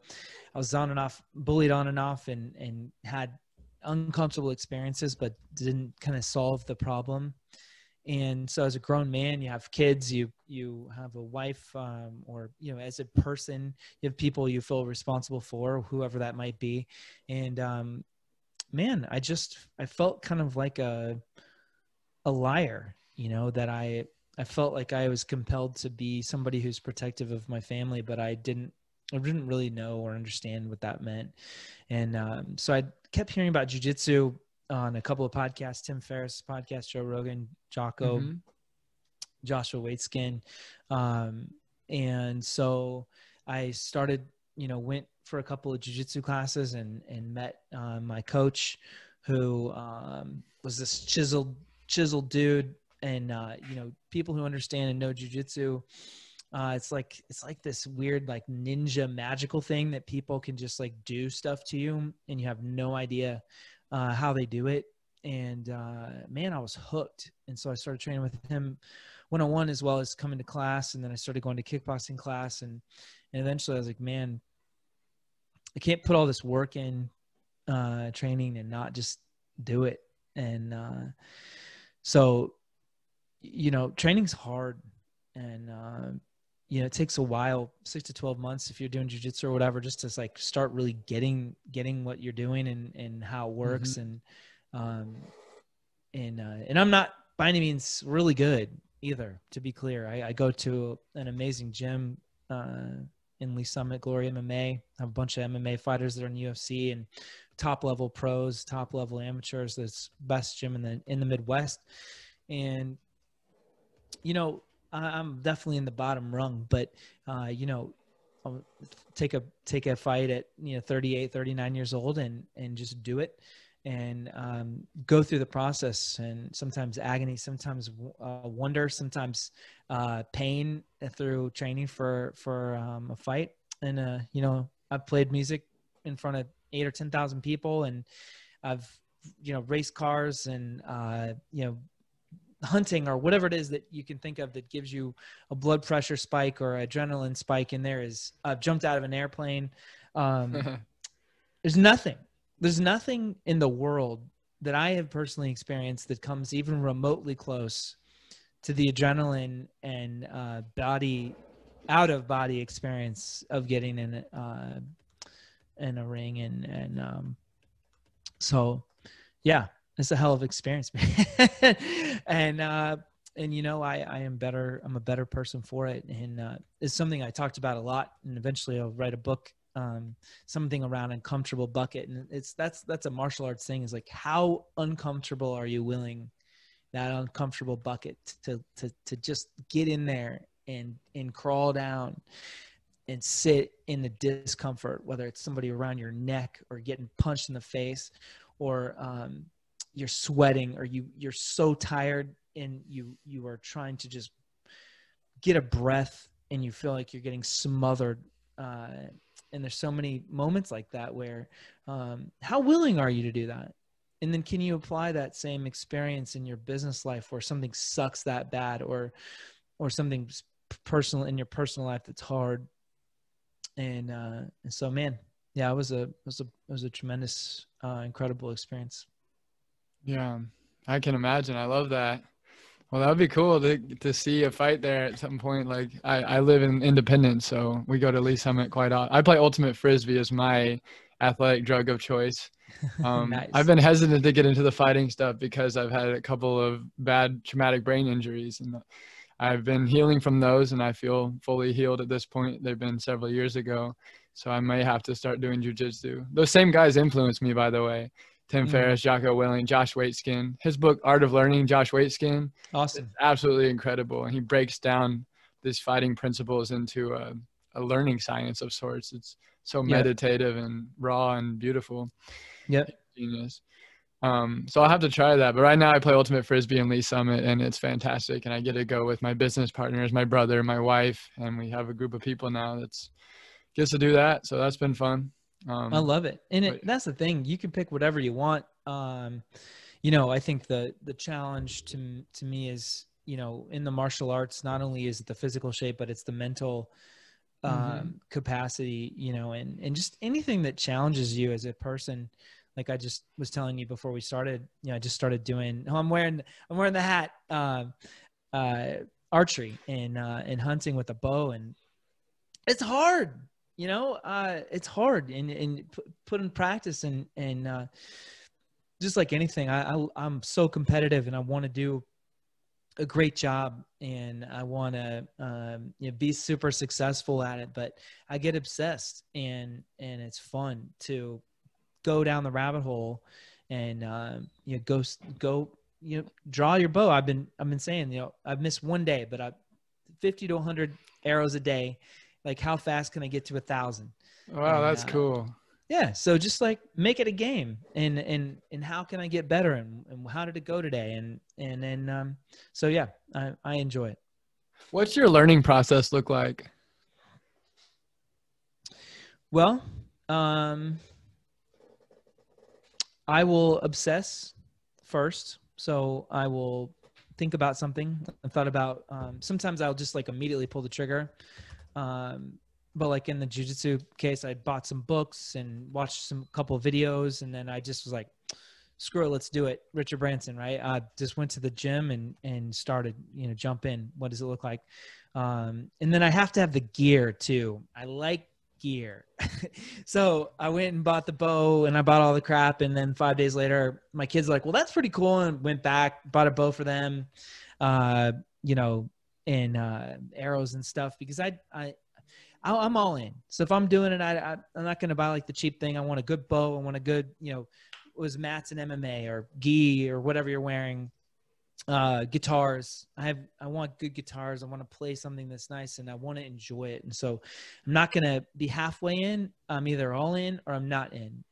I was on and off, bullied on and off, and had uncomfortable experiences, but didn't kind of solve the problem. And so as a grown man, you have kids, you have a wife, or, as a person, you have people you feel responsible for, whoever that might be. And, man, I felt kind of like a liar, that I felt like I was compelled to be somebody who's protective of my family, but I didn't really know or understand what that meant. And so I kept hearing about jiu-jitsu on a couple of podcasts, Tim Ferriss' podcast, Joe Rogan, Jocko, Joshua Waitskin. And so I started, went for a couple of jiu-jitsu classes and met my coach, who was this chiseled dude. And people who understand and know jiu-jitsu, it's like this weird like ninja magical thing that people can just like do stuff to you and you have no idea how they do it. And man, I was hooked. And so I started training with him one-on-one, as well as coming to class. And then I started going to kickboxing class, and eventually I was like, man, I can't put all this work in training and not just do it. And so training's hard, and it takes a while, 6 to 12 months if you're doing jiu-jitsu or whatever, just to like start really getting what you're doing and how it works. And I'm not by any means really good either, to be clear. I go to an amazing gym in Lee Summit, Glory MMA. I have a bunch of MMA fighters that are in the UFC, and top level pros, top level amateurs. That's best gym in the Midwest. And I'm definitely in the bottom rung, but I'll take a fight at 38, 39 years old and just do it, and go through the process, and sometimes agony, sometimes wonder, sometimes pain through training for a fight. And I've played music in front of 8 or 10,000 people, and I've raced cars, and hunting, or whatever it is that you can think of that gives you a blood pressure spike or adrenaline spike. And I've jumped out of an airplane. There's nothing in the world that I have personally experienced that comes even remotely close to the adrenaline and out of body experience of getting in a ring. And so, yeah, it's a hell of an experience, man. And I am better. I'm a better person for it. And it's something I talked about a lot, and eventually I'll write a book, something around uncomfortable bucket. And that's a martial arts thing, is like, how uncomfortable are you willing that uncomfortable bucket to just get in there and crawl down and sit in the discomfort, whether it's somebody around your neck or getting punched in the face, or you're sweating, or you're so tired and you are trying to just get a breath and you feel like you're getting smothered. And there's so many moments like that where how willing are you to do that? And then can you apply that same experience in your business life, where something sucks that bad, or something personal in your personal life that's hard? And so, man, yeah, it was a tremendous, incredible experience. Yeah, I can imagine. I love that. Well, that would be cool to see a fight there at some point. Like, I live in Independence, so we go to Lee Summit quite often. I play ultimate frisbee as my athletic drug of choice. Nice. I've been hesitant to get into the fighting stuff because I've had a couple of bad traumatic brain injuries, and I've been healing from those, and I feel fully healed at this point. They've been several years ago, so I may have to start doing jiu-jitsu. Those same guys influenced me, by the way. Tim Ferriss, Jocko Willing, Josh Waitskin. His book, Art of Learning, Josh Waitskin. Awesome. It's absolutely incredible. And he breaks down these fighting principles into a learning science of sorts. It's so meditative and raw and beautiful. Yep. Genius. So I'll have to try that. But right now I play ultimate frisbee in Lee Summit, and it's fantastic. And I get to go with my business partners, my brother, my wife, and we have a group of people now that's gets to do that. So that's been fun. I love it. And that's the thing. You can pick whatever you want. I think the challenge to me is, in the martial arts, not only is it the physical shape, but it's the mental capacity, and just anything that challenges you as a person. Like I just was telling you before we started, I just started doing, I'm wearing the hat, archery and hunting with a bow. And it's hard. It's hard and put in practice and just like anything, I'm so competitive and I want to do a great job and I want to be super successful at it, but I get obsessed and it's fun to go down the rabbit hole and go draw your bow. I've been saying, I've missed one day, but 50 to 100 arrows a day. Like, how fast can I get to 1,000? Wow, that's cool. Yeah. So just like make it a game, and how can I get better, and how did it go today? And then, so yeah, I enjoy it. What's your learning process look like? Well, I will obsess first. So I will think about something. I thought about, sometimes I'll just like immediately pull the trigger. But like in the jiu-jitsu case, I bought some books and watched some couple of videos, and then I just was like, screw it, let's do it. Richard Branson, right? I just went to the gym and started, jump in. What does it look like? And then I have to have the gear too. I like gear. So I went and bought the bow, and I bought all the crap. And then 5 days later, my kids were like, well, that's pretty cool. And went back, bought a bow for them, and arrows and stuff, because I'm all in. So if I'm doing it, I'm not going to buy like the cheap thing. I want a good bow. I want a good, was mats and MMA or gi or whatever you're wearing. Guitars. I want good guitars. I want to play something that's nice, and I want to enjoy it. And so I'm not going to be halfway in. I'm either all in or I'm not in.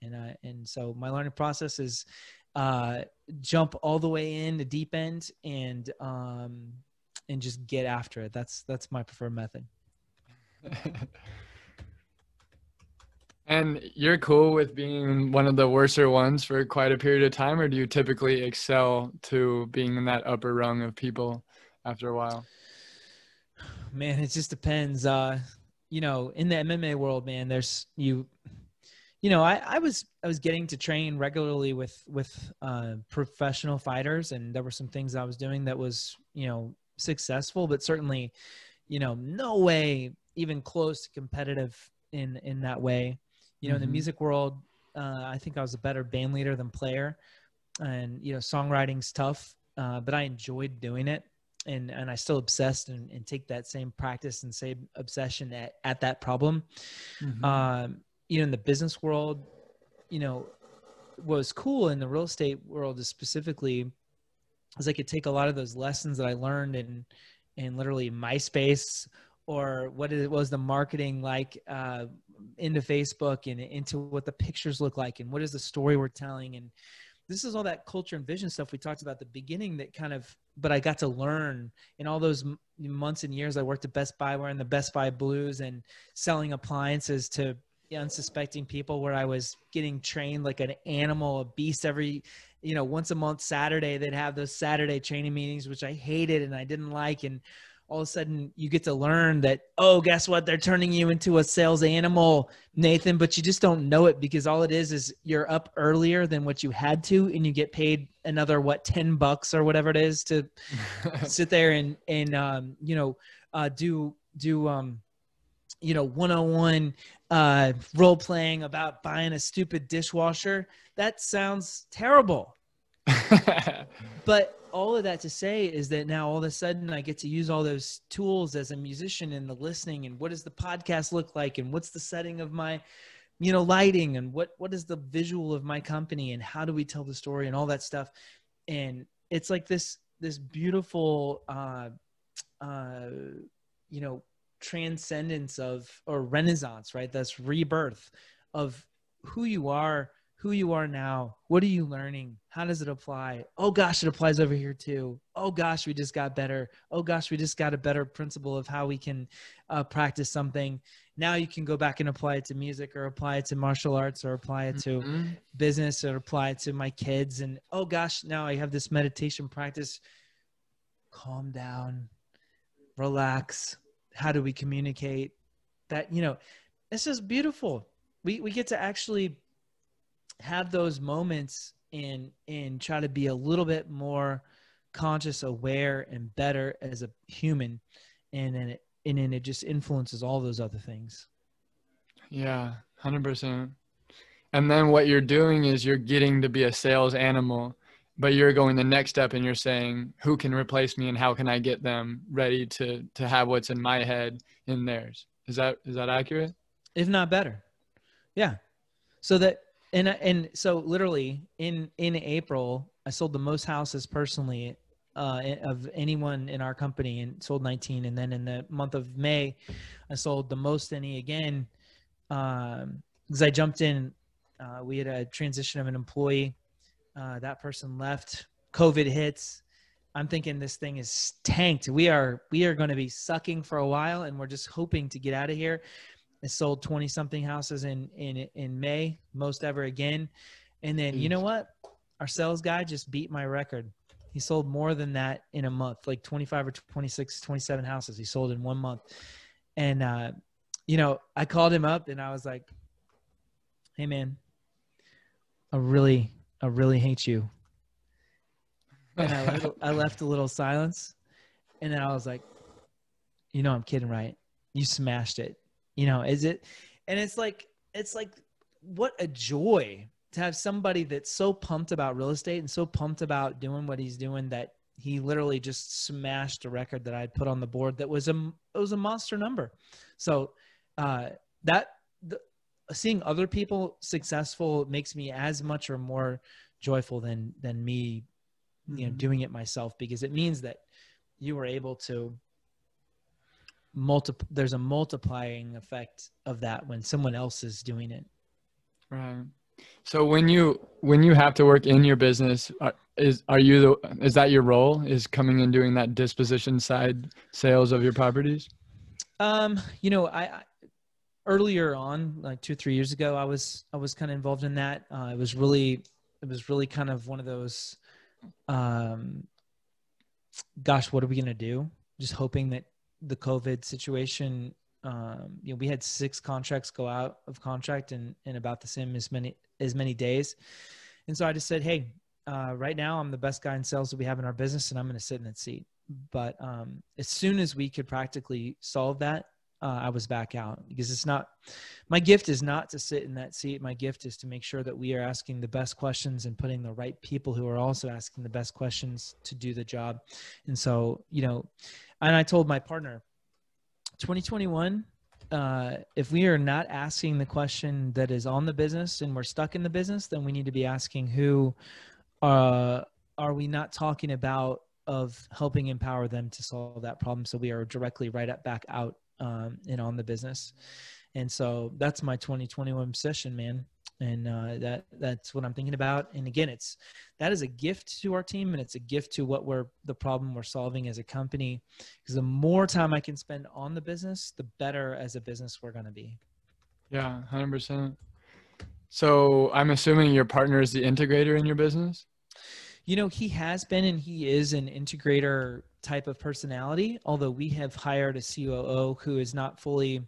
And so my learning process is, jump all the way in the deep end and just get after it. That's my preferred method. And you're cool with being one of the worser ones for quite a period of time, or do you typically excel to being in that upper rung of people after a while? Man, it just depends. In the MMA world, man, I was getting to train regularly with professional fighters, and there were some things I was doing that was, successful, but certainly, no way even close to competitive in that way. In the music world, I think I was a better band leader than player, and, songwriting's tough, but I enjoyed doing it. And I still obsessed and take that same practice and same obsession at that problem. In the business world, what was cool in the real estate world is specifically is I could take a lot of those lessons that I learned in literally MySpace, or what was the marketing like into Facebook, and into what the pictures look like, and what is the story we're telling. And this is all that culture and vision stuff we talked about at the beginning that but I got to learn in all those months and years. I worked at Best Buy wearing the Best Buy blues and selling appliances to unsuspecting people, where I was getting trained like an animal, a beast. Every, once a month, Saturday, they'd have those Saturday training meetings, which I hated and I didn't like. And all of a sudden you get to learn that, oh, guess what? They're turning you into a sales animal, Nathan, but you just don't know it, because all it is you're up earlier than what you had to, and you get paid another, $10 or whatever it is to sit there and do 101 role playing about buying a stupid dishwasher. That sounds terrible. But all of that to say is that now all of a sudden I get to use all those tools as a musician, and the listening, and what does the podcast look like, and what's the setting of my, lighting, and what is the visual of my company, and how do we tell the story, and all that stuff. And it's like this beautiful, transcendence or renaissance, right? That's rebirth of who you are now. What are you learning? How does it apply? Oh gosh, it applies over here too. Oh gosh, we just got better. Oh gosh, we just got a better principle of how we can practice something. Now you can go back and apply it to music, or apply it to martial arts, or apply it to business, or apply it to my kids. And oh gosh, now I have this meditation practice. Calm down, relax. How do we communicate that? It's just beautiful. We get to actually have those moments and try to be a little bit more conscious, aware, and better as a human. And then it just influences all those other things. Yeah, 100%. And then what you're doing is you're getting to be a sales animal, but you're going the next step, and you're saying, who can replace me, and how can I get them ready to have what's in my head in theirs? Is that accurate? If not better. Yeah. So that, and so literally in April, I sold the most houses personally of anyone in our company, and sold 19. And then in the month of May, I sold the most any again, because I jumped in. We had a transition of an employee. That person left. COVID hits. I'm thinking this thing is tanked. We are going to be sucking for a while, and we're just hoping to get out of here. I sold 20 something houses in May, most ever again. And then, you know what? Our sales guy just beat my record. He sold more than that in a month, like 25 or 26, 27 houses he sold in 1 month. And, you know, I called him up and I was like, hey man, I really hate you. And I left a little silence, and then I was like, you know, I'm kidding, right? You smashed it. You know, is it? And it's like, what a joy to have somebody that's so pumped about real estate and so pumped about doing what he's doing that he literally just smashed a record that I had put on the board that was a monster number. So seeing other people successful makes me as much or more joyful than me, you know, doing it myself, because it means that you were able to there's a multiplying effect of that when someone else is doing it. Right. So when you have to work in your business, is that your role, is coming and doing that disposition side sales of your properties? You know, I earlier on, like 2-3 years ago, I was kind of involved in that. It was really kind of one of those, gosh, what are we going to do? Just hoping that the COVID situation, you know, we had 6 contracts go out of contract in about the same as many days. And so I just said, hey, right now I'm the best guy in sales that we have in our business, and I'm going to sit in that seat. But as soon as we could practically solve that, I was back out, because it's not, my gift is not to sit in that seat. My gift is to make sure that we are asking the best questions and putting the right people who are also asking the best questions to do the job. And so, you know, and I told my partner, 2021, if we are not asking the question that is on the business and we're stuck in the business, then we need to be asking who are we not talking about, of helping empower them to solve that problem, so we are directly back out and on the business. And so that's my 2021 session, man. And that's what I'm thinking about. And again, that is a gift to our team, and it's a gift to the problem we're solving as a company, because the more time I can spend on the business, the better as a business we're going to be. Yeah, 100%. So I'm assuming your partner is the integrator in your business? You know, he has been, and he is an integrator type of personality, although we have hired a COO who is not fully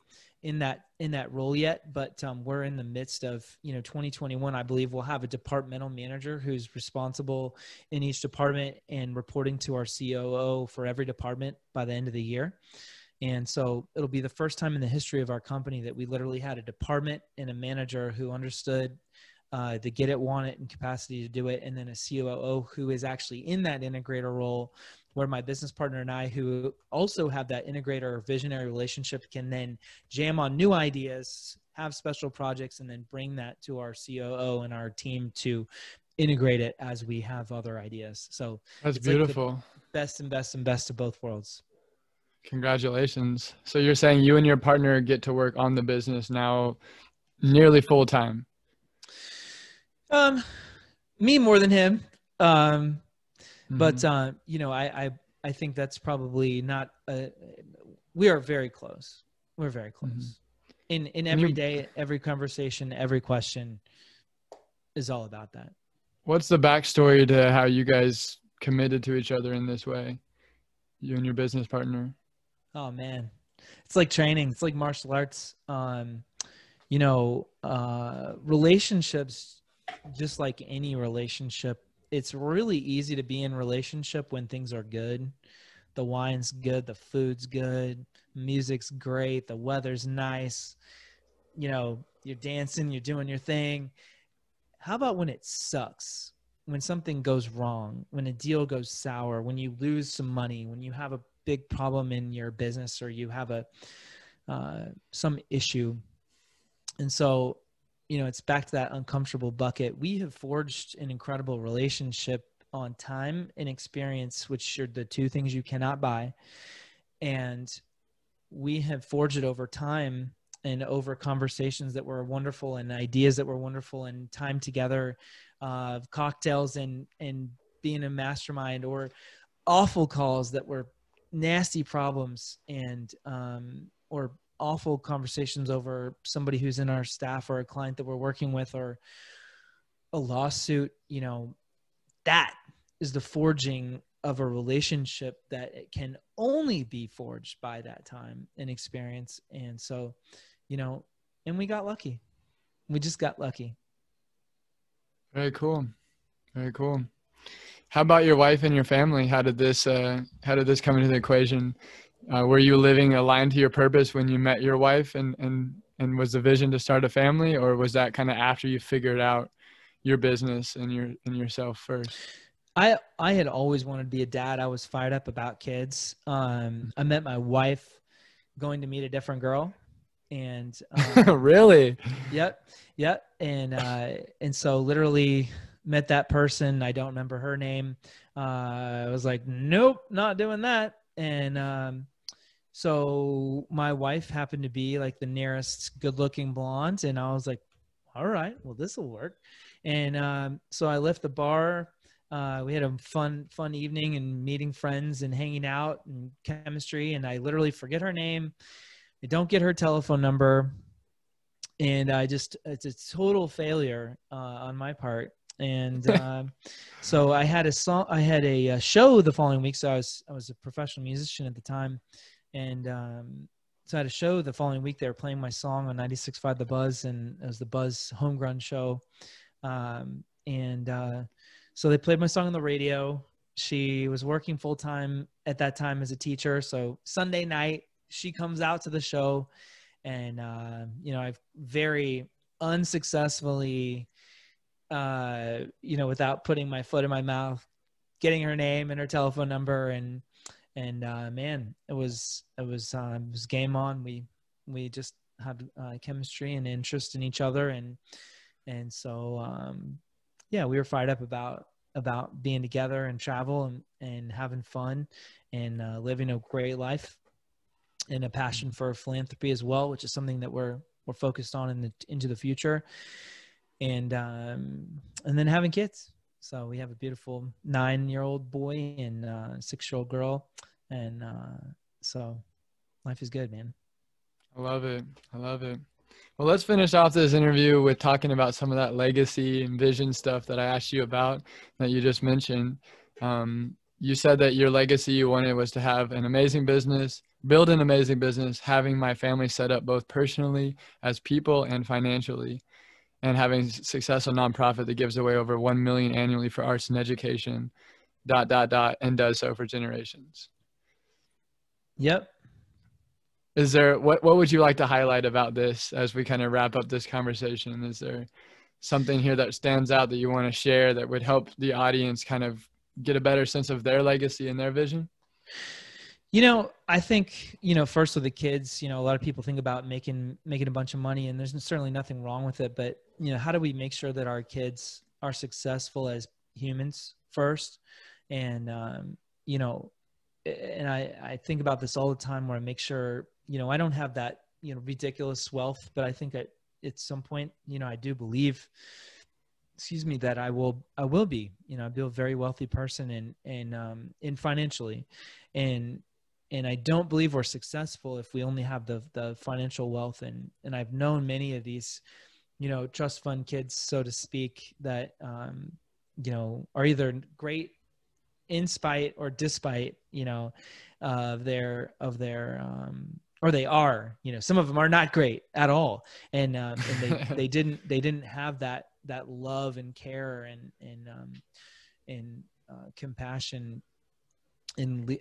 in that role yet, but we're in the midst of, you know, 2021, I believe we'll have a departmental manager who's responsible in each department and reporting to our COO for every department by the end of the year. And so it'll be the first time in the history of our company that we literally had a department and a manager who understood the get it, want it, and capacity to do it, and then a COO who is actually in that integrator role, where my business partner and I, who also have that integrator visionary relationship, can then jam on new ideas, have special projects, and then bring that to our COO and our team to integrate it as we have other ideas. So that's beautiful. Like the best of both worlds. Congratulations. So you're saying you and your partner get to work on the business now nearly full time? Me more than him. But, you know, I think that's probably not, we are very close. We're very close. In every day, every conversation, every question is all about that. What's the backstory to how you guys committed to each other in this way, you and your business partner? Oh man, it's like training. It's like martial arts. You know, relationships, just like any relationship, it's really easy to be in relationship when things are good. The wine's good, the food's good, music's great, the weather's nice. You know, you're dancing, you're doing your thing. How about when it sucks? When something goes wrong, when a deal goes sour, when you lose some money, when you have a big problem in your business, or you have some issue. And so, you know, it's back to that uncomfortable bucket. We have forged an incredible relationship on time and experience, which are the two things you cannot buy. And we have forged it over time and over conversations that were wonderful and ideas that were wonderful and time together, cocktails and being a mastermind, or awful calls that were nasty problems, and or awful conversations over somebody who's in our staff or a client that we're working with, or a lawsuit. That is the forging of a relationship that it can only be forged by that time and experience. And so, and we got lucky. We just got lucky. Very cool. Very cool. How about your wife and your family? How did this come into the equation? Were you living aligned to your purpose when you met your wife, and was the vision to start a family, or was that kind of after you figured out your business and yourself first? I had always wanted to be a dad. I was fired up about kids. I met my wife going to meet a different girl, and really? Yep. And so literally met that person. I don't remember her name. I was like, nope, not doing that. And so my wife happened to be like the nearest good-looking blonde, and I was like, all right, well, this will work. And so I left the bar. We had a fun evening and meeting friends and hanging out and chemistry. And I literally forget her name. I don't get her telephone number. And it's a total failure on my part. And so I had a show the following week. So I was a professional musician at the time. And so I had a show the following week. They were playing my song on 96.5 The Buzz, and it was the Buzz Homegrown show. So they played my song on the radio. She was working full time at that time as a teacher. So Sunday night, she comes out to the show, and I've very unsuccessfully, without putting my foot in my mouth, getting her name and her telephone number, and man, it was game on. We just had chemistry and interest in each other, and so yeah, we were fired up about being together and travel and having fun and living a great life, and a passion for philanthropy as well, which is something that we're focused on into the future, and then having kids. So we have a beautiful 9-year-old boy and 6-year-old girl, and so life is good, man. I love it. Well, let's finish off this interview with talking about some of that legacy and vision stuff that I asked you about that you just mentioned. You said that your legacy you wanted was to have an amazing business, build an amazing business, having my family set up both personally as people and financially, and having a successful nonprofit that gives away over 1 million annually for arts and education, ... and does so for generations. Yep. Is there, what would you like to highlight about this as we kind of wrap up this conversation? Is there something here that stands out that you want to share that would help the audience kind of get a better sense of their legacy and their vision? I think, first with the kids, a lot of people think about making a bunch of money, and there's certainly nothing wrong with it. But, how do we make sure that our kids are successful as humans first? And, and I think about this all the time, where I make sure, I don't have that, ridiculous wealth, but I think at some point, I do believe, that I will be, I'll be a very wealthy person and financially. And I don't believe we're successful if we only have the financial wealth. And I've known many of these, trust fund kids, so to speak, that, are either great in spite or despite, of their, or they are, some of them are not great at all. And they didn't have that love and care and compassion in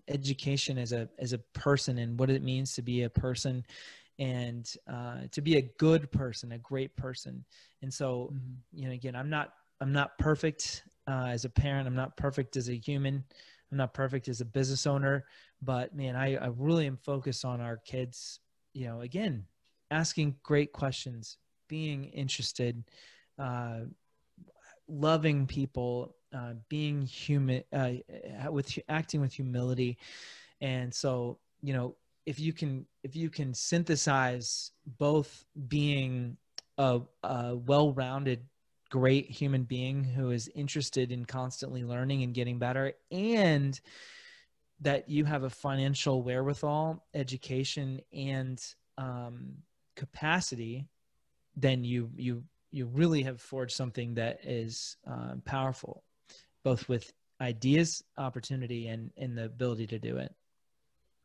education as a person, and what it means to be a person, and to be a good person, a great person. And so, again, I'm not perfect as a parent. I'm not perfect as a human. I'm not perfect as a business owner, but man, I really am focused on our kids, again, asking great questions, being interested, loving people, being human, acting with humility. And so, if you can synthesize both being a well-rounded, great human being who is interested in constantly learning and getting better, and that you have a financial wherewithal, education, and capacity, then you really have forged something that is powerful, both with ideas, opportunity, and the ability to do it.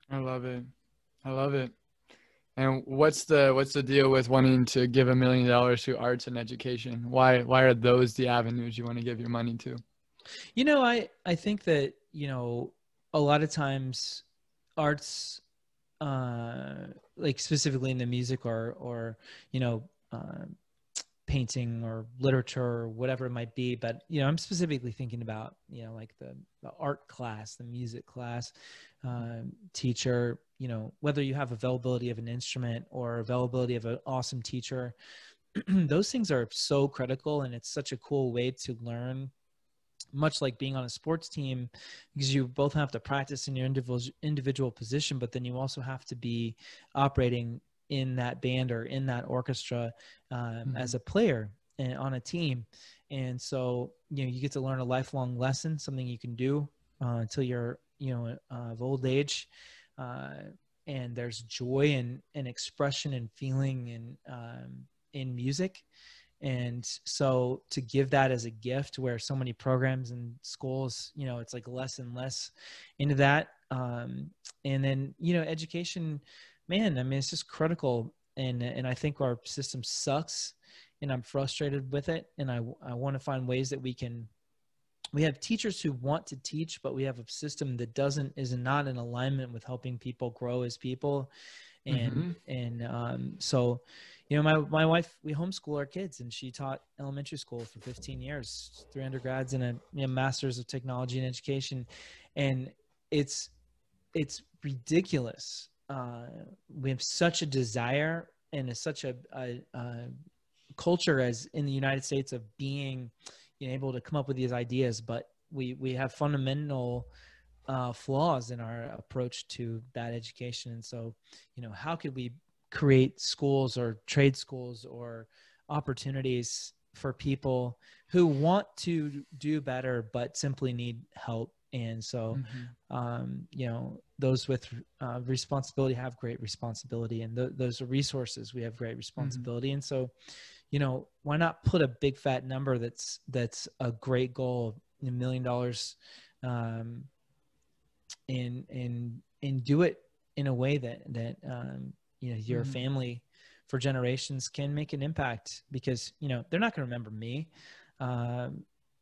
I love it. I love it. And what's the deal with wanting to give $1 million to arts and education? Why are those the avenues you want to give your money to? I think that, a lot of times arts, like specifically in the music or painting or literature or whatever it might be, but I'm specifically thinking about like the art class, the music class, teacher, whether you have availability of an instrument or availability of an awesome teacher. Those things are so critical, and it's such a cool way to learn, much like being on a sports team, because you both have to practice in your individual position, but then you also have to be operating in that band or in that orchestra as a player and on a team. And so, you get to learn a lifelong lesson, something you can do until you're, of old age. And there's joy and expression and feeling in music. And so to give that as a gift, where so many programs and schools, it's like less and less into that. And then, education, man, I mean, it's just critical. And I think our system sucks, and I'm frustrated with it. And I want to find ways that we have teachers who want to teach, but we have a system that is not in alignment with helping people grow as people. So, my wife, we homeschool our kids, and she taught elementary school for 15 years, 3 undergrads and a master's of technology and education. And it's ridiculous. We have such a desire and such a culture as in the United States of being able to come up with these ideas, but we have fundamental flaws in our approach to that education. And so, how could we create schools or trade schools or opportunities for people who want to do better but simply need help? And so, those with responsibility have great responsibility, and those are resources. We have great responsibility. And so, why not put a big fat number that's a great goal, $1 million, and do it in a way that your family for generations can make an impact, because they're not going to remember me,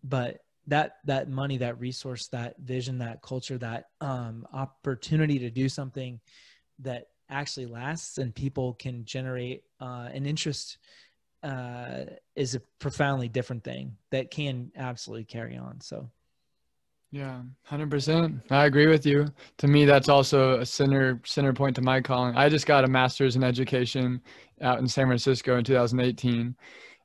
but that money, that resource, that vision, that culture, that opportunity to do something that actually lasts and people can generate an interest is a profoundly different thing that can absolutely carry on. So yeah, 100%. I agree with you. To me, that's also a center point to my calling. I just got a master's in education out in San Francisco in 2018.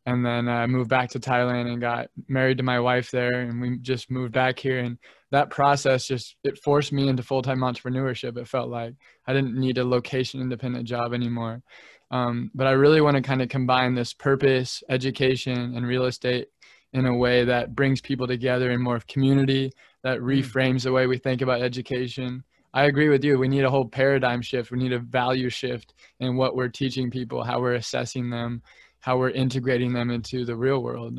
And then I moved back to Thailand and got married to my wife there. And we just moved back here. And that process it forced me into full-time entrepreneurship. It felt like I didn't need a location independent job anymore. But I really want to kind of combine this purpose, education, and real estate in a way that brings people together in more of community, that reframes the way we think about education. I agree with you. We need a whole paradigm shift. We need a value shift in what we're teaching people, how we're assessing them, how we're integrating them into the real world.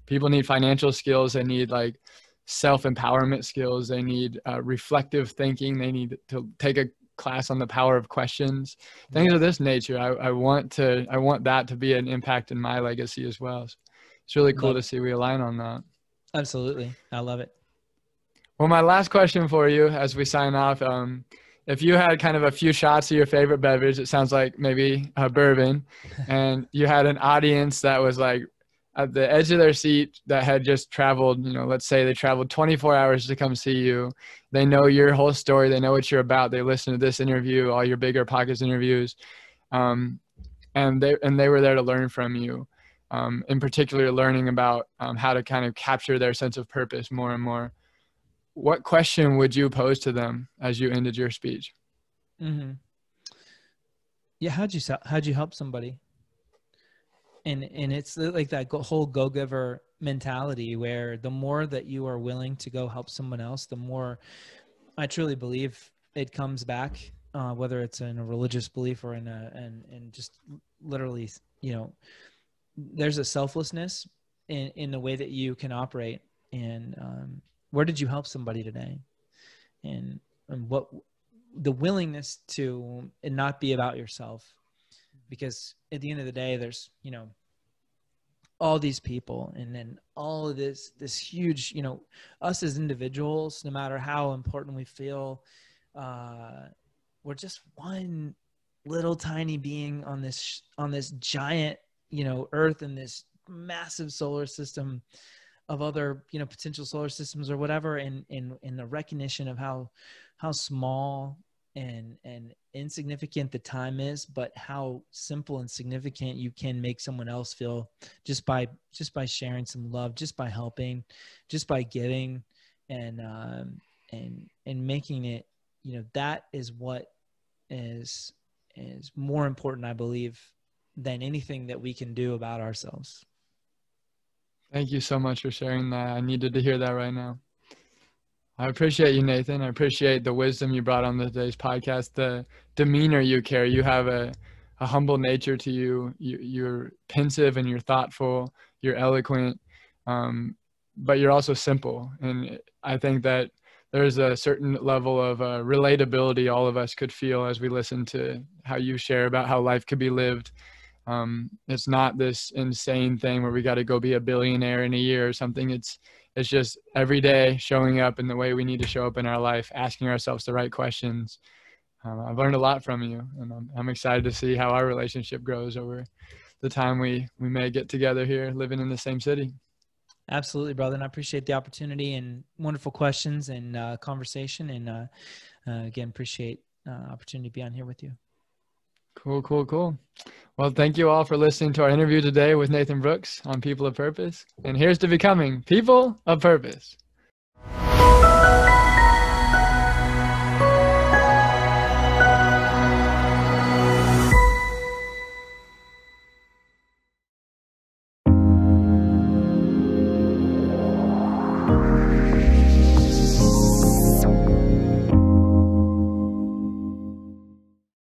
People need financial skills. They need like self-empowerment skills. They need reflective thinking. They need to take a class on the power of questions, things of this nature. I want that to be an impact in my legacy as well. So it's really cool to see we align on that. Absolutely. I love it. Well, my last question for you as we sign off, if you had kind of a few shots of your favorite beverage, it sounds like maybe a bourbon, and you had an audience that was like at the edge of their seat that had just traveled, let's say they traveled 24 hours to come see you. They know your whole story. They know what you're about. They listen to this interview, all your BiggerPockets interviews, and they were there to learn from you. in particular learning about how to kind of capture their sense of purpose more and more, what question would you pose to them as you ended your speech? Mm-hmm. Yeah. How'd you help somebody? And it's like that whole go-giver mentality, where the more that you are willing to go help someone else, the more, I truly believe, it comes back, whether it's in a religious belief or in just literally, there's a selflessness in the way that you can operate. And where did you help somebody today? And what the willingness to not be about yourself, because at the end of the day, there's, all these people, and then all of this huge, us as individuals, no matter how important we feel, we're just one little tiny being on this giant, Earth, and this massive solar system of other, potential solar systems or whatever. And in the recognition of how small and insignificant the time is, but how simple and significant you can make someone else feel just by sharing some love, just by helping, just by giving, and making it, that is what is more important, I believe, than anything that we can do about ourselves. Thank you so much for sharing that. I needed to hear that right now. I appreciate you, Nathan. I appreciate the wisdom you brought on today's podcast, the demeanor you carry. You have a humble nature to you. You're pensive and you're thoughtful. You're eloquent, but you're also simple. And I think that there's a certain level of relatability all of us could feel as we listen to how you share about how life could be lived. It's not this insane thing where we got to go be a billionaire in a year or something. It's just every day showing up in the way we need to show up in our life, asking ourselves the right questions. I've learned a lot from you, and I'm excited to see how our relationship grows over the time we may get together here, living in the same city. Absolutely, brother. And I appreciate the opportunity and wonderful questions and conversation. And again, appreciate opportunity to be on here with you. Cool. Well, thank you all for listening to our interview today with Nathan Brooks on People of Purpose. And here's to becoming people of purpose.